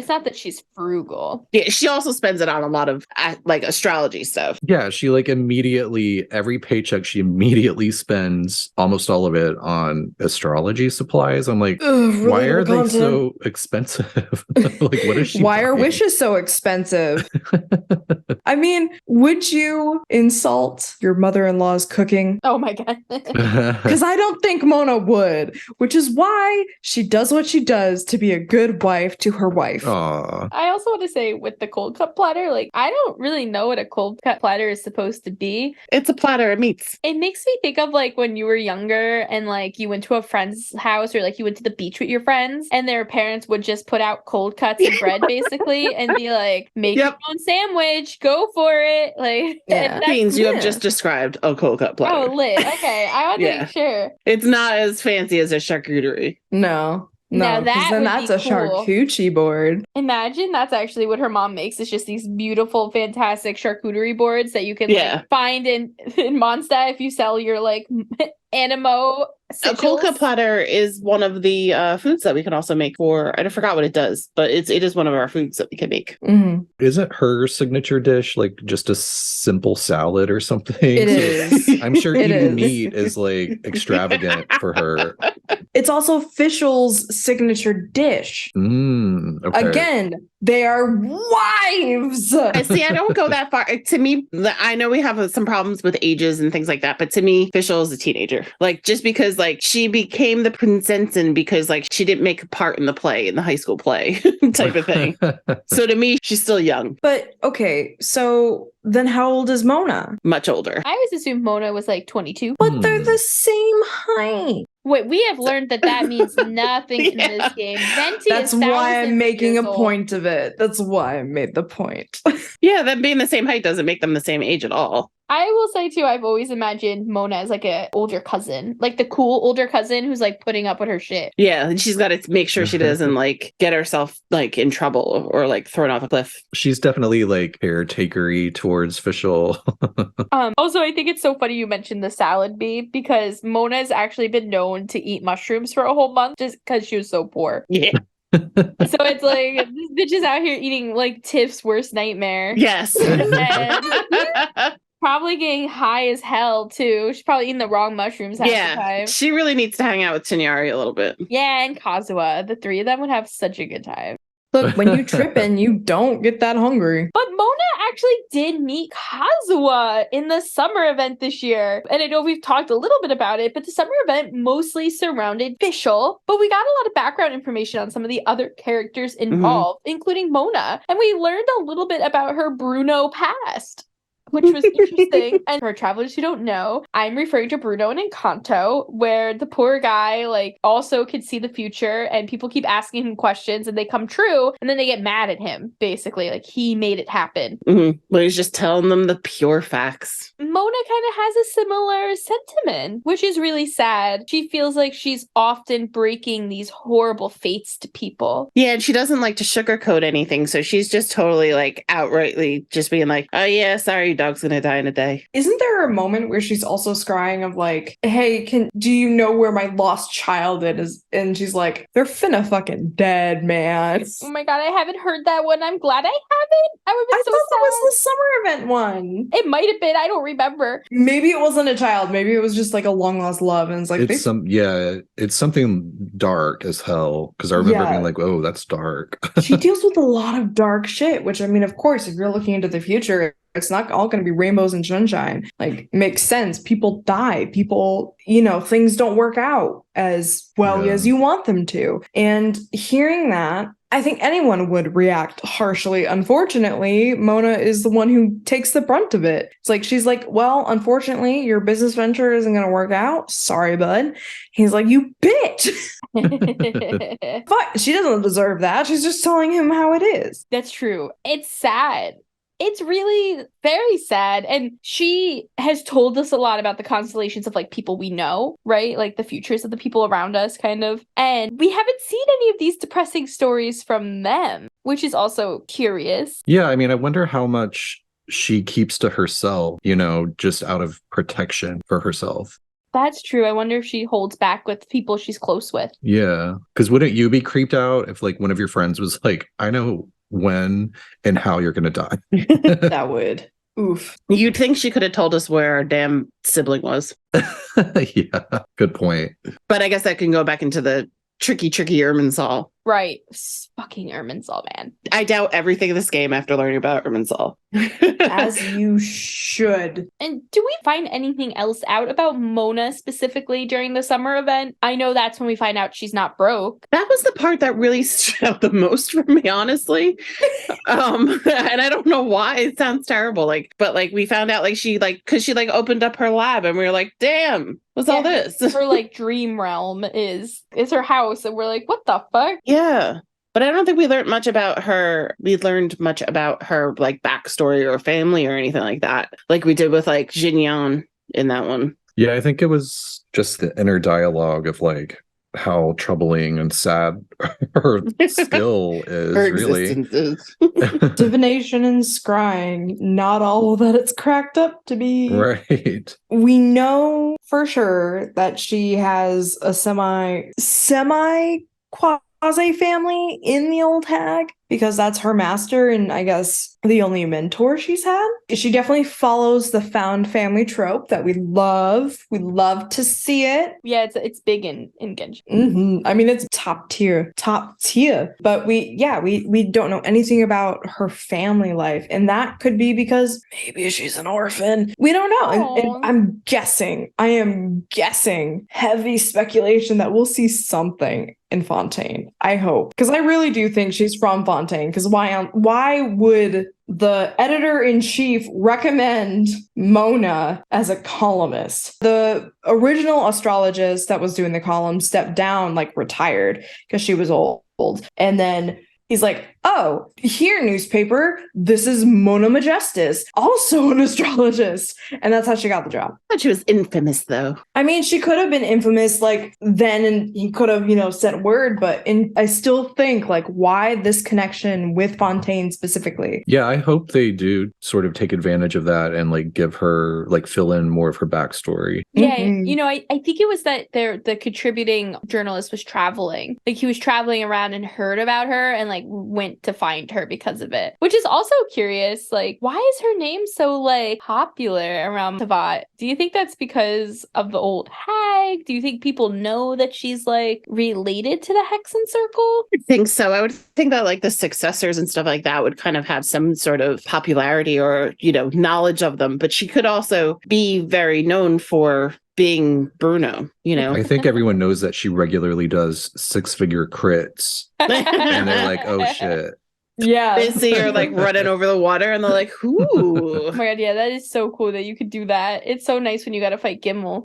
Speaker 1: not that she's frugal.
Speaker 4: Yeah, she also spends it on a lot of like astrology stuff.
Speaker 2: Yeah, she like immediately, every paycheck, she immediately spends almost all of it on astrology supplies. I'm like,
Speaker 3: Ugh,
Speaker 2: why are they
Speaker 3: content.
Speaker 2: so expensive? Like, what is she
Speaker 3: Why are
Speaker 2: buying?
Speaker 3: wishes so expensive? I mean, would you insult your mother-in-law's cooking?
Speaker 1: Oh my god.
Speaker 3: Because I don't think Mona would, which is why she does what she does to be a good wife to her wife.
Speaker 2: Aw.
Speaker 1: I also want to say with the cold cut platter, like I don't really know what a cold cut platter is supposed to be.
Speaker 4: It's a platter of meats.
Speaker 1: It makes me think of like when you were younger and like you went to a friend's house or like you went to the beach with your friends and their parents would just put out cold cuts and bread basically and be like, make your own sandwich, go for it. Like,
Speaker 3: Yeah.
Speaker 4: Beans, you have just described a cold cut platter.
Speaker 1: Oh, lit. Okay, I want to
Speaker 4: Yeah.
Speaker 1: make sure.
Speaker 4: It's not as fancy as a charcuterie.
Speaker 3: No.
Speaker 1: Now
Speaker 3: No,
Speaker 1: that
Speaker 3: because then
Speaker 1: would
Speaker 3: that's
Speaker 1: be
Speaker 3: a
Speaker 1: cool.
Speaker 3: charcuterie board.
Speaker 1: Imagine that's actually what her mom makes. It's just these beautiful, fantastic charcuterie boards that you can
Speaker 4: Yeah.
Speaker 1: like, find in Mondstadt if you sell your like Animo.
Speaker 4: A cold cut
Speaker 1: sigils.
Speaker 4: platter is one of the foods that we can also make for. I forgot what it does, but it is one of our foods that we can make.
Speaker 3: Mhm.
Speaker 2: Isn't her signature dish like just a simple salad or something?
Speaker 3: It is.
Speaker 2: I'm sure
Speaker 3: It
Speaker 2: eating
Speaker 3: is.
Speaker 2: meat is like extravagant for her.
Speaker 3: It's also Fischl's signature dish.
Speaker 2: Okay.
Speaker 3: Again, they are wives.
Speaker 4: See, I don't go that far. To me, I know we have some problems with ages and things like that, but to me, Fischl is a teenager. Like, just because, like, she became the princessen because, like, she didn't make a part in the play, in the high school play type of thing. So to me, she's still young,
Speaker 3: But okay, so then how old is Mona?
Speaker 4: much older.
Speaker 1: I always assumed Mona was like 22.
Speaker 3: But they're the same height.
Speaker 1: Wait, we have learned that means nothing in
Speaker 4: Yeah.
Speaker 1: this game. Venti
Speaker 3: That's
Speaker 1: is
Speaker 3: why
Speaker 1: thousands
Speaker 3: I'm making a
Speaker 1: years old.
Speaker 3: point of it. it. That's why I made the point.
Speaker 4: Yeah, them being the same height doesn't make them the same age at all.
Speaker 1: I will say too, I've always imagined Mona as like an older cousin, like the cool older cousin who's like putting up with her shit.
Speaker 4: Yeah, and she's got to make sure she doesn't like get herself like in trouble or like thrown off a cliff.
Speaker 2: She's definitely like caretakery towards Fischl.
Speaker 1: Also, I think it's so funny you mentioned the salad bee because Mona's actually been known to eat mushrooms for a whole month just because she was so poor.
Speaker 4: Yeah.
Speaker 1: So it's like this bitch is out here eating like Tiff's worst nightmare.
Speaker 4: Yes.
Speaker 1: And probably getting high as hell too. She's probably eating the wrong mushrooms half the time.
Speaker 4: She really needs to hang out with Tignari a little bit.
Speaker 1: Yeah, and Kazuha. The three of them would have such a good time.
Speaker 3: Look, when you tripping, you don't get that hungry.
Speaker 1: But Mona actually did meet Kazuha in the summer event this year. And I know we've talked a little bit about it, but the summer event mostly surrounded Fischl. But we got a lot of background information on some of the other characters involved, including Mona. And we learned a little bit about her Bruno past, which was interesting. And for travelers who don't know, I'm referring to Bruno and Encanto, where the poor guy like also could see the future and people keep asking him questions and they come true and then they get mad at him, basically. Like he made it happen.
Speaker 4: But he's just telling them the pure facts.
Speaker 1: Mona kind of has a similar sentiment, which is really sad. She feels like she's often breaking these horrible fates to people.
Speaker 4: Yeah, and she doesn't like to sugarcoat anything, so she's just totally like outrightly just being like, oh yeah, sorry, dog's gonna die in a day.
Speaker 3: Isn't there a moment where she's also scrying of like, hey, do you know where my lost child is? And she's like, they're finna fucking dead, man.
Speaker 1: Oh my god, I haven't heard that one. I'm glad I haven't. I would
Speaker 3: I
Speaker 1: be so
Speaker 3: thought
Speaker 1: sad.
Speaker 3: that was the summer event one.
Speaker 1: It might have been. I don't remember.
Speaker 3: Maybe it wasn't a child. Maybe it was just like a long lost love. And it's like,
Speaker 2: it's something dark as hell. Because I remember being like, oh, that's dark.
Speaker 3: she deals with a lot of dark shit, which I mean, of course, if you're looking into the future, it's not all going to be rainbows and sunshine. Like, makes sense. People die. People, things don't work out as well as you want them to. And hearing that, I think anyone would react harshly. Unfortunately, Mona is the one who takes the brunt of it. It's like, she's like, well, unfortunately, your business venture isn't going to work out. Sorry, bud. He's like, you bitch. Fuck, she doesn't deserve that. She's just telling him how it is.
Speaker 1: That's true. It's sad. It's really very sad. And she has told us a lot about the constellations of like people we know, right? Like the futures of the people around us kind of. And we haven't seen any of these depressing stories from them, which is also curious.
Speaker 2: Yeah, I mean, I wonder how much she keeps to herself, just out of protection for herself.
Speaker 1: That's true. I wonder if she holds back with people she's close with.
Speaker 2: Yeah, because wouldn't you be creeped out if like one of your friends was like, I know when and how you're gonna die?
Speaker 3: That would. Oof.
Speaker 4: You'd think she could have told us where our damn sibling was.
Speaker 2: Yeah, good point.
Speaker 4: But I guess that can go back into the tricky Irminsul.
Speaker 1: Right. Fucking Irminsul, man.
Speaker 4: I doubt everything in this game after learning about Irminsul.
Speaker 3: As you should.
Speaker 1: And do we find anything else out about Mona specifically during the summer event? I know that's when we find out she's not broke.
Speaker 4: That was the part that really stood out the most for me, honestly. And I don't know why. It sounds terrible. But we found out because she opened up her lab and we were like, damn, what's all this?
Speaker 1: Her dream realm is her house. And we're like, what the fuck?
Speaker 4: Yeah. But I don't think we learned much about her. We learned much about her backstory or family or anything like that. Like we did with Jinyan in that one.
Speaker 2: Yeah, I think it was just the inner dialogue of how troubling and sad her skill is.
Speaker 4: Her
Speaker 2: really
Speaker 4: existence is.
Speaker 3: Divination and scrying, not all that it's cracked up to be.
Speaker 2: Right.
Speaker 3: We know for sure that she has a semi quasi family in the old hag, because that's her master and I guess the only mentor she's had. She definitely follows the found family trope that we love. We love to see it.
Speaker 1: Yeah, it's big in Genshin.
Speaker 3: Mm-hmm. I mean, it's top tier. But we don't know anything about her family life, and that could be because maybe she's an orphan. We don't know. And I am guessing heavy speculation that we'll see something in Fontaine. I hope, because I really do think she's from Fontaine. Because why would the editor-in-chief recommend Mona as a columnist? The original astrologist that was doing the column stepped down, retired because she was old. And then He's like, oh, here, newspaper, this is Mona Megistus, also an astrologist. And that's how she got the job.
Speaker 4: I thought she was infamous, though.
Speaker 3: I mean, she could have been infamous like then, and he could have, said word, but I still think like, why this connection with Fontaine specifically?
Speaker 2: Yeah, I hope they do sort of take advantage of that and like give her, like, fill in more of her backstory.
Speaker 1: Yeah,
Speaker 3: Mhm.
Speaker 1: I think it was that the contributing journalist was traveling. Like, he was traveling around and heard about her and like went to find her because of it. Which is also curious, like, why is her name so like popular around Teyvat? Do you think that's because of the old hag? Do you think people know that she's like related to the Hexenzirkel?
Speaker 4: I think so. I would think that like the successors and stuff like that would kind of have some sort of popularity or, knowledge of them. But she could also be very known for being Bruno,
Speaker 2: I think everyone knows that she regularly does 6-figure crits, and they're like, oh shit.
Speaker 3: Yeah.
Speaker 4: They see her like running over the water and they're like, ooh.
Speaker 1: Oh my god, yeah, that is so cool that you could do that. It's so nice when you gotta fight Gimmel.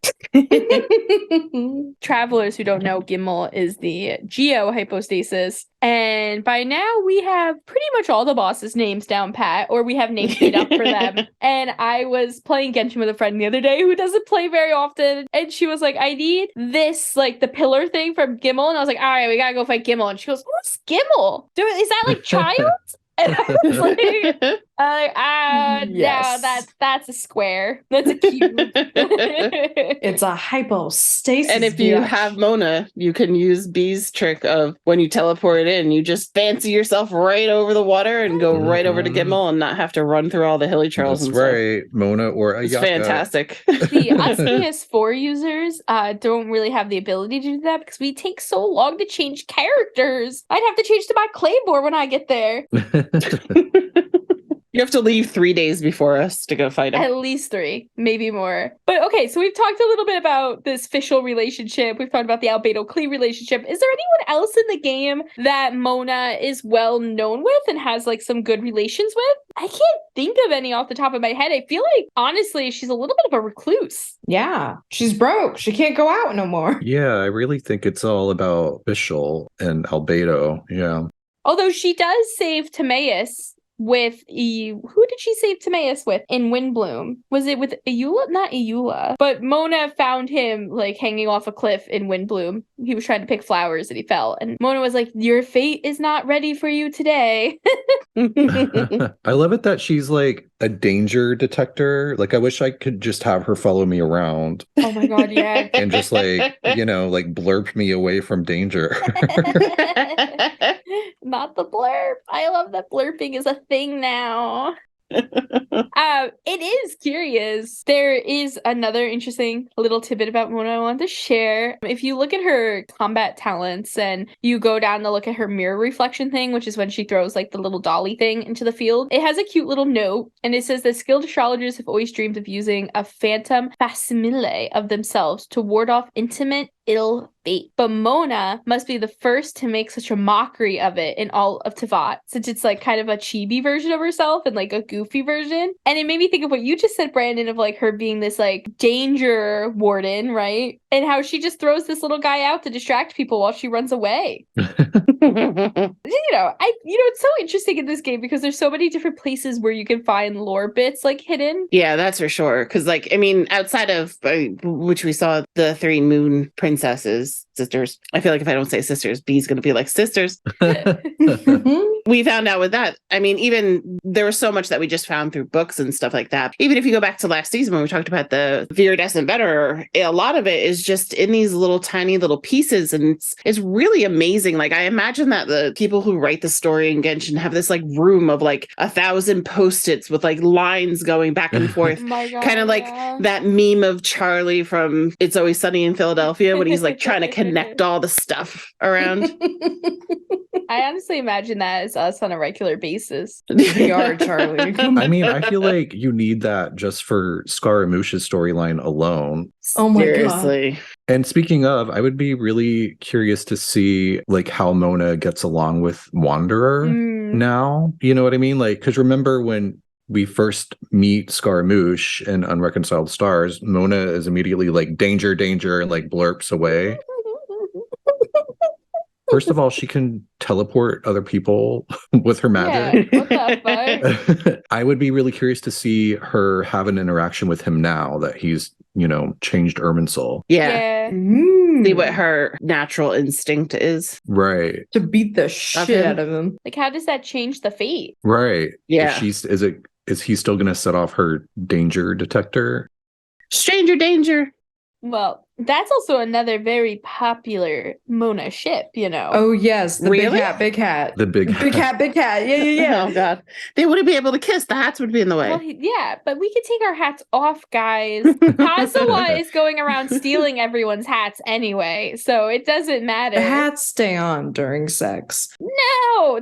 Speaker 1: Travelers who don't know, Gimmel is the Geo hypostasis. And by now we have pretty much all the bosses' names down pat, or we have names made up for them. And I was playing Genshin with a friend the other day who doesn't play very often. And she was like, I need this, like the pillar thing from Gimmel. And I was like, all right, we gotta go fight Gimmel. And she goes, who's Gimmel? Is that like child? And I was like,
Speaker 3: Yes.
Speaker 1: no, that's a square. That's a cube.
Speaker 3: It's a hypostasis.
Speaker 4: And if you
Speaker 3: bitch.
Speaker 4: have Mona, you can use B's trick of when you teleport in, you just fancy yourself right over the water and go right over to Gimmel and not have to run through all the hilly trails.
Speaker 2: That's
Speaker 4: and stuff.
Speaker 2: right, Mona or Ayaka.
Speaker 4: It's fantastic.
Speaker 1: The us PS4 users don't really have the ability to do that because we take so long to change characters. I'd have to change to my Claymore when I get there.
Speaker 4: You have to leave 3 days before us to go fight him.
Speaker 1: At least 3, maybe more. But okay, so we've talked a little bit about this official relationship. We've talked about the Albedo Klee relationship. Is there anyone else in the game that Mona is well known with and has like some good relations with? I can't think of any off the top of my head. I feel like, honestly, she's a little bit of a recluse.
Speaker 3: Yeah, she's broke. She can't go out no more.
Speaker 2: Yeah, I really think it's all about Bishal and Albedo. Yeah.
Speaker 1: Although she does save Timaeus with who did she save Timaeus with in Windbloom? Was it with Eula? Not Eula. But Mona found him like hanging off a cliff in Windbloom. He was trying to pick flowers and he fell. And Mona was like, your fate is not ready for you today.
Speaker 2: I love it that she's like a danger detector. Like, I wish I could just have her follow me around
Speaker 1: Oh my god, yeah.
Speaker 2: and just like, like blurp me away from danger.
Speaker 1: Not the blurp. I love that blurping is a thing now. It is curious. There is another interesting little tidbit about Mona I wanted to share. If you look at her combat talents and you go down to look at her mirror reflection thing, which is when she throws like the little dolly thing into the field, it has a cute little note and it says that skilled astrologers have always dreamed of using a phantom facsimile of themselves to ward off intimate ill fate. But Mona must be the first to make such a mockery of it in all of Teyvat, since it's like kind of a chibi version of herself and like a goofy version. And it made me think of what you just said, Brandon, of like her being this like danger warden, right? And how she just throws this little guy out to distract people while she runs away. It's so interesting in this game because there's so many different places where you can find lore bits like hidden.
Speaker 4: Yeah, that's for sure. Because, like, I mean, outside of which we saw the 3 moon princesses, sisters. I feel like if I don't say sisters, B's going to be like sisters. We found out with that. I mean, even there was so much that we just found through books and stuff like that. Even if you go back to last season when we talked about the Viridescent Veterer, a lot of it is just in these little tiny little pieces, and it's really amazing. Like, I imagine that the people who write the story in Genshin have this like room of like 1,000 post-its with like lines going back and forth.
Speaker 1: Oh my God,
Speaker 4: kind of like that meme of Charlie from It's Always Sunny in Philadelphia when he's like trying to connect all the stuff around.
Speaker 1: I honestly imagine that as us on a regular basis.
Speaker 3: We are, Charlie.
Speaker 2: I mean, I feel like you need that just for Scaramouche's storyline alone.
Speaker 3: Oh my god.
Speaker 4: Seriously.
Speaker 2: And speaking of, I would be really curious to see like how Mona gets along with Wanderer now. You know what I mean? Like, because remember when we first meet Scaramouche in Unreconciled Stars, Mona is immediately like, danger, danger, and like blurps away. First of all, she can teleport other people with her magic.
Speaker 1: Yeah, what the fuck?
Speaker 2: I would be really curious to see her have an interaction with him now that he's, changed Irminsul.
Speaker 4: Yeah.
Speaker 3: Mm.
Speaker 4: See what her natural instinct is.
Speaker 2: Right.
Speaker 3: To beat the shit
Speaker 4: him.
Speaker 3: out of him.
Speaker 1: Like, how does that change the fate?
Speaker 2: Right.
Speaker 4: Yeah.
Speaker 2: Is he still going to set off her danger detector?
Speaker 4: Stranger danger.
Speaker 1: Well, that's also another very popular Mona ship,
Speaker 3: Oh, yes. The
Speaker 4: Really?
Speaker 3: big hat.
Speaker 2: The big
Speaker 3: Big hat, big hat. Yeah.
Speaker 4: Oh god. They wouldn't be able to kiss. The hats would be in the way.
Speaker 1: Well, yeah, but we could take our hats off, guys. Kazuha is going around stealing everyone's hats anyway, so it doesn't matter.
Speaker 3: The hats stay on during sex.
Speaker 1: No,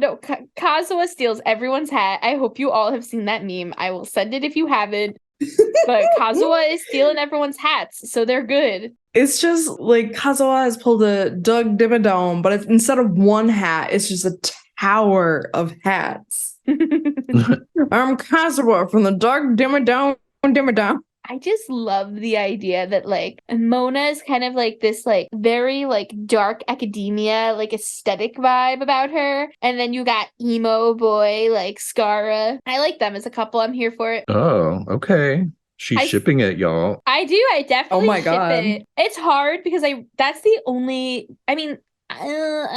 Speaker 1: Kazuha steals everyone's hat. I hope you all have seen that meme. I will send it if you haven't. But Kazuha is stealing everyone's hats, so they're good.
Speaker 3: It's just like Kazuha has pulled a Doug Dimmadome, but instead of one hat, it's just a tower of hats. I'm Kazuha from the Doug Dimmadome.
Speaker 1: I just love the idea that like Mona is kind of like this like very like dark academia like aesthetic vibe about her, and then you got emo boy like Skara. I like them as a couple. I'm here for it.
Speaker 2: Oh, okay. She's shipping it, y'all.
Speaker 1: I do. I definitely
Speaker 3: Oh my
Speaker 1: ship
Speaker 3: God.
Speaker 1: it. It's hard because that's the only. I mean, I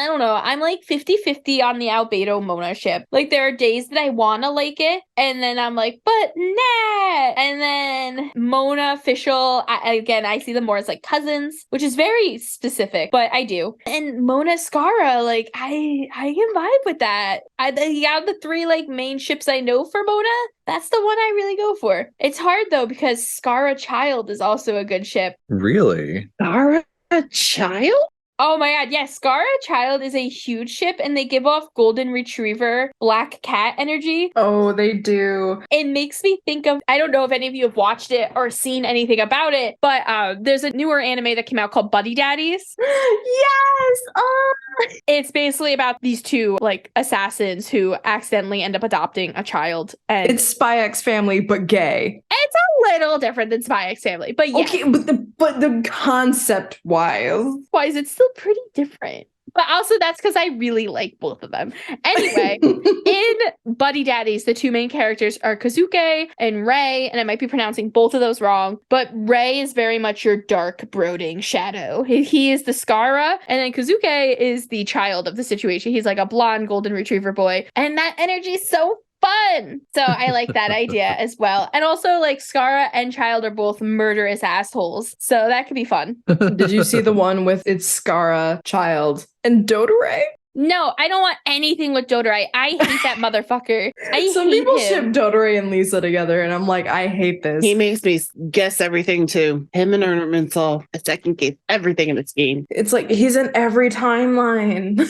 Speaker 1: don't know. I'm like 50-50 on the Albedo Mona ship. Like there are days that I want to like it, and then I'm like, but nah. And then Mona official, I see them more as like cousins, which is very specific, but I do. And Mona Skara, like I can vibe with that. Out of the three like main ships I know for Mona, that's the one I really go for. It's hard though because Skara Child is also a good ship.
Speaker 2: Really?
Speaker 4: Are a child?
Speaker 1: Oh my god, yes, Skara Child is a huge ship and they give off golden retriever black cat energy.
Speaker 3: Oh, they do.
Speaker 1: It makes me think of, I don't know if any of you have watched it or seen anything about it, but there's a newer anime that came out called Buddy Daddies.
Speaker 3: Yes. Oh.
Speaker 1: It's basically about these two like assassins who accidentally end up adopting a child, and
Speaker 3: It's Spy X Family, but gay.
Speaker 1: it's a little different than Spy X Family, but yeah.
Speaker 3: Okay, but the concept wise.
Speaker 1: Why is it still pretty different? But also that's because I really like both of them. Anyway, in Buddy Daddies, the two main characters are Kazuke and Rei, and I might be pronouncing both of those wrong, but Rei is very much your dark, brooding shadow. He is the Skara, and then Kazuke is the child of the situation. He's like a blonde golden retriever boy, and that energy is so fun. So I like that idea as well. And also like Skara and Child are both murderous assholes. So that could be fun.
Speaker 3: Did you see the one with its Skara Child and Dodore?
Speaker 1: No, I don't want anything with Dodorite. I hate that motherfucker.
Speaker 3: Some
Speaker 1: hate
Speaker 3: people
Speaker 1: him.
Speaker 3: ship Dodore and Lisa together, and I'm like, I hate this.
Speaker 4: He makes me guess everything too. Him and Irminsul, a second case, everything in this game.
Speaker 3: It's like he's in every timeline.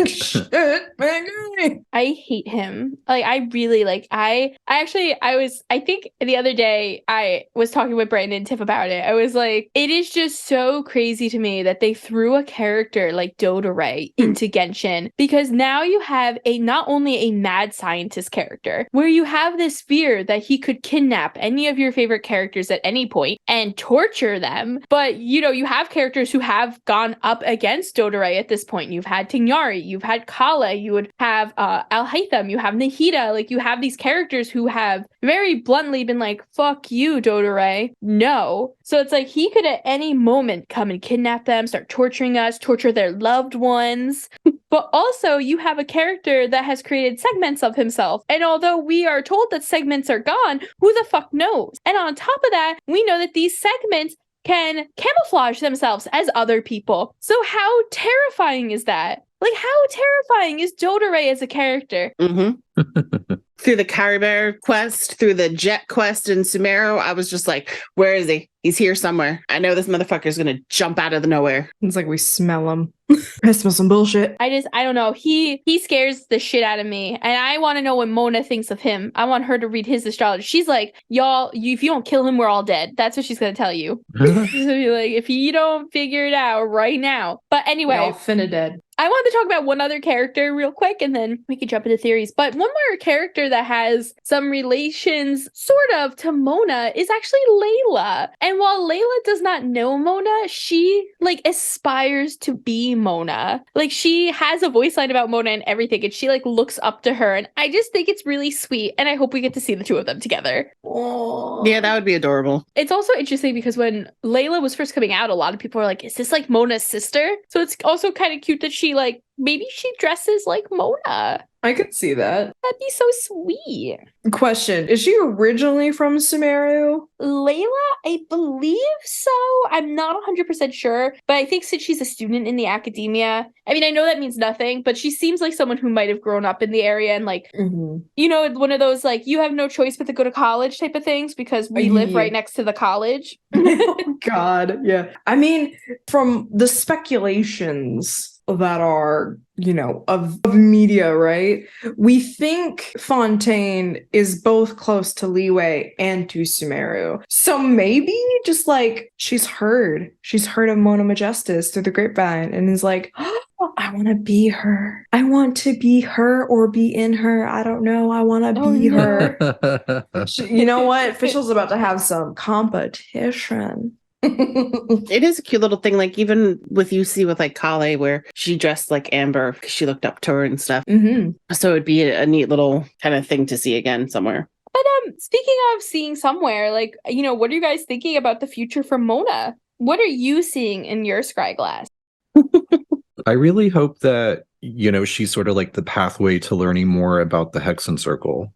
Speaker 3: Shit, man.
Speaker 1: I hate him. Like I really like I think the other day I was talking with Brandon and Tiff about it. I was like, it is just so crazy to me that they threw a character like Dodore into Genshin, because now you have not only a mad scientist character where you have this fear that he could kidnap any of your favorite characters at any point and torture them, but you have characters who have gone up against Dodore at this point. You've had Tignari, you've had Kala, you would have Al-Haytham, you have Nahida, like you have these characters who have very bluntly been like, fuck you, Dodore, no. So it's like he could at any moment come and kidnap them, start torturing us, torture their loved ones. But also you have a character that has created segments of himself. And although we are told that segments are gone, who the fuck knows? And on top of that, we know that these segments can camouflage themselves as other people. So how terrifying is that? Like, how terrifying is Dodore as a character?
Speaker 4: Mm-hmm. Through the Caribou quest, through the Jet quest in Sumeru, I was just like, where is he? He's here somewhere. I know this motherfucker's gonna jump out of the nowhere.
Speaker 3: It's like we smell him. I smell some bullshit.
Speaker 1: I don't know. He scares the shit out of me. And I want to know what Mona thinks of him. I want her to read his astrology. She's like, y'all, if you don't kill him, we're all dead. That's what she's going to tell you. She's going to be like, if you don't figure it out right now. But anyway.
Speaker 3: Y'all finna dead.
Speaker 1: I wanted to talk about one other character real quick, and then we can jump into theories. But one more character that has some relations, sort of, to Mona is actually Layla. And while Layla does not know Mona, she, like, aspires to be Mona. Like, she has a voice line about Mona and everything, and she, like, looks up to her. And I just think it's really sweet, and I hope we get to see the two of them together.
Speaker 4: Yeah, that would be adorable.
Speaker 1: It's also interesting because when Layla was first coming out, a lot of people were like, is this like Mona's sister? So it's also kind of cute that she like, maybe she dresses like Mona.
Speaker 3: I could see that.
Speaker 1: That'd be so sweet.
Speaker 3: Question, is she originally from Sumeru?
Speaker 1: Layla, I believe so. I'm not 100% sure, but I think since she's a student in the academia, I mean, I know that means nothing, but she seems like someone who might have grown up in the area and like, you know, one of those like, you have no choice but to go to college type of things because we live right next to the college.
Speaker 3: Oh, God, yeah. I mean, from the speculations that are, you know, of media, right? We think Fontaine is both close to Liyue and to Sumeru. So maybe just like she's heard of Mona Megistus through the grapevine and is like, oh, I want to be her. I want to be her or be in her. I don't know. I want to be her. You know what? Fischl's about to have some competition.
Speaker 4: It is a cute little thing, like even with UC with like Kale, where she dressed like Amber because she looked up to her and stuff. So it'd be a neat little kind of thing to see again somewhere.
Speaker 1: But speaking of seeing somewhere, like, you know, what are you guys thinking about the future for Mona? What are you seeing in your scry glass?
Speaker 2: I really hope that, you know, she's sort of like the pathway to learning more about the Hexenzirkel.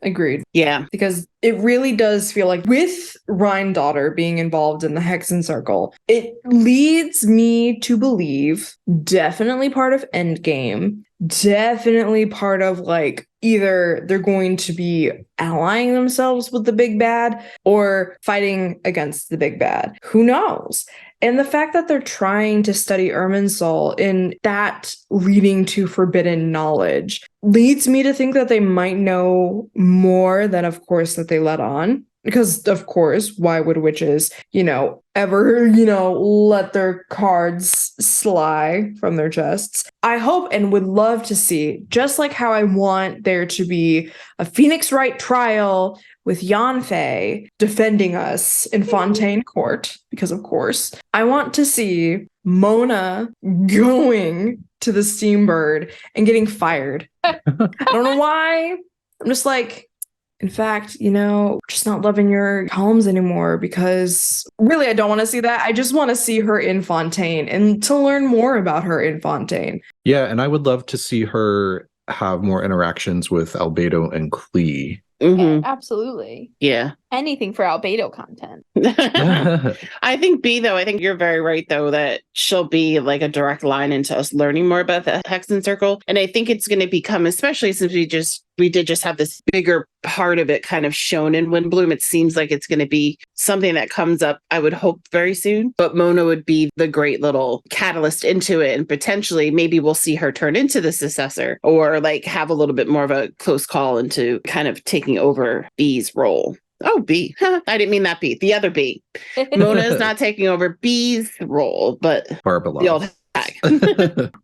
Speaker 3: Agreed.
Speaker 4: Yeah.
Speaker 3: Because it really does feel like with Rhine-Daughter being involved in the Hexenzirkel, it leads me to believe definitely part of Endgame, definitely part of like either they're going to be allying themselves with the big bad or fighting against the big bad. Who knows? And the fact that they're trying to study Irminsul in that leading to forbidden knowledge leads me to think that they might know more than, of course, that they let on. Because, of course, why would witches, you know, ever, you know, let their cards slide from their chests? I hope and would love to see, just like how I want there to be a Phoenix Wright trial with Yanfei defending us in Fontaine Court, because of course, I want to see Mona going to the Steambird and getting fired. I don't know why. I'm just like, in fact, you know, just not loving your columns anymore because really, I don't want to see that. I just want to see her in Fontaine and to learn more about her in Fontaine.
Speaker 2: Yeah, and I would love to see her have more interactions with Albedo and Klee.
Speaker 1: Yeah, absolutely.
Speaker 4: Yeah.
Speaker 1: Anything for Albedo content.
Speaker 4: I think B, though, I think you're very right, though, that she'll be like a direct line into us learning more about the Hexenzirkel. And I think it's going to become, especially since we did just have this bigger part of it kind of shown in Windbloom. It seems like it's going to be something that comes up, I would hope, very soon. But Mona would be the great little catalyst into it. And potentially maybe we'll see her turn into the successor or like have a little bit more of a close call into kind of taking over B's role. Oh, B. I didn't mean that B. The other B. Mona is not taking over B's role, but
Speaker 2: Barbala.
Speaker 4: the old hag.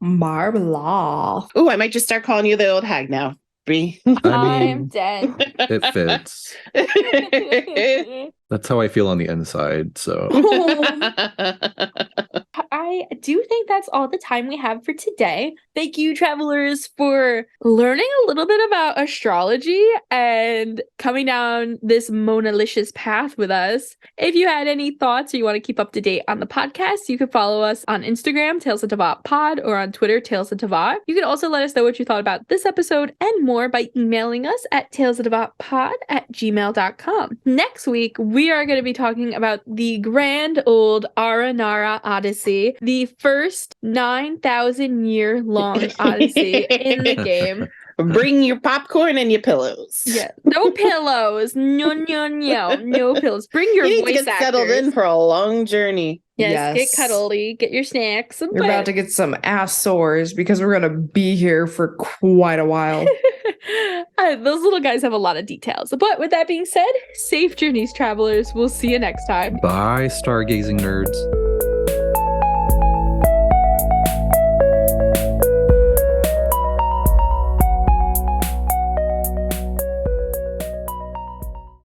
Speaker 3: Barbala.
Speaker 4: Oh, I might just start calling you the old hag now. B.
Speaker 1: I'm dead.
Speaker 2: It fits. That's how I feel on the inside, so.
Speaker 1: I do think that's all the time we have for today. Thank you, travelers, for learning a little bit about astrology and coming down this Mona-licious path with us. If you had any thoughts or you want to keep up to date on the podcast, you can follow us on Instagram, Tales of Teyvat Pod, or on Twitter, Tales of Teyvat. You can also let us know what you thought about this episode and more by emailing us at talesoftevatpod@gmail.com. Next week, we are going to be talking about the grand old Aranara Odyssey, the first 9,000-year-long Odyssey in the game.
Speaker 4: Bring your popcorn and your pillows.
Speaker 1: Yeah, no pillows. No pillows. Bring your
Speaker 4: you need
Speaker 1: voice
Speaker 4: to get
Speaker 1: actors.
Speaker 4: settled in for a long journey.
Speaker 1: Yes, get cuddly, get your snacks.
Speaker 3: You're about to get some ass sores because we're going to be here for quite a while.
Speaker 1: Those little guys have a lot of details. But with that being said, safe journeys, travelers. We'll see you next time.
Speaker 2: Bye, stargazing nerds.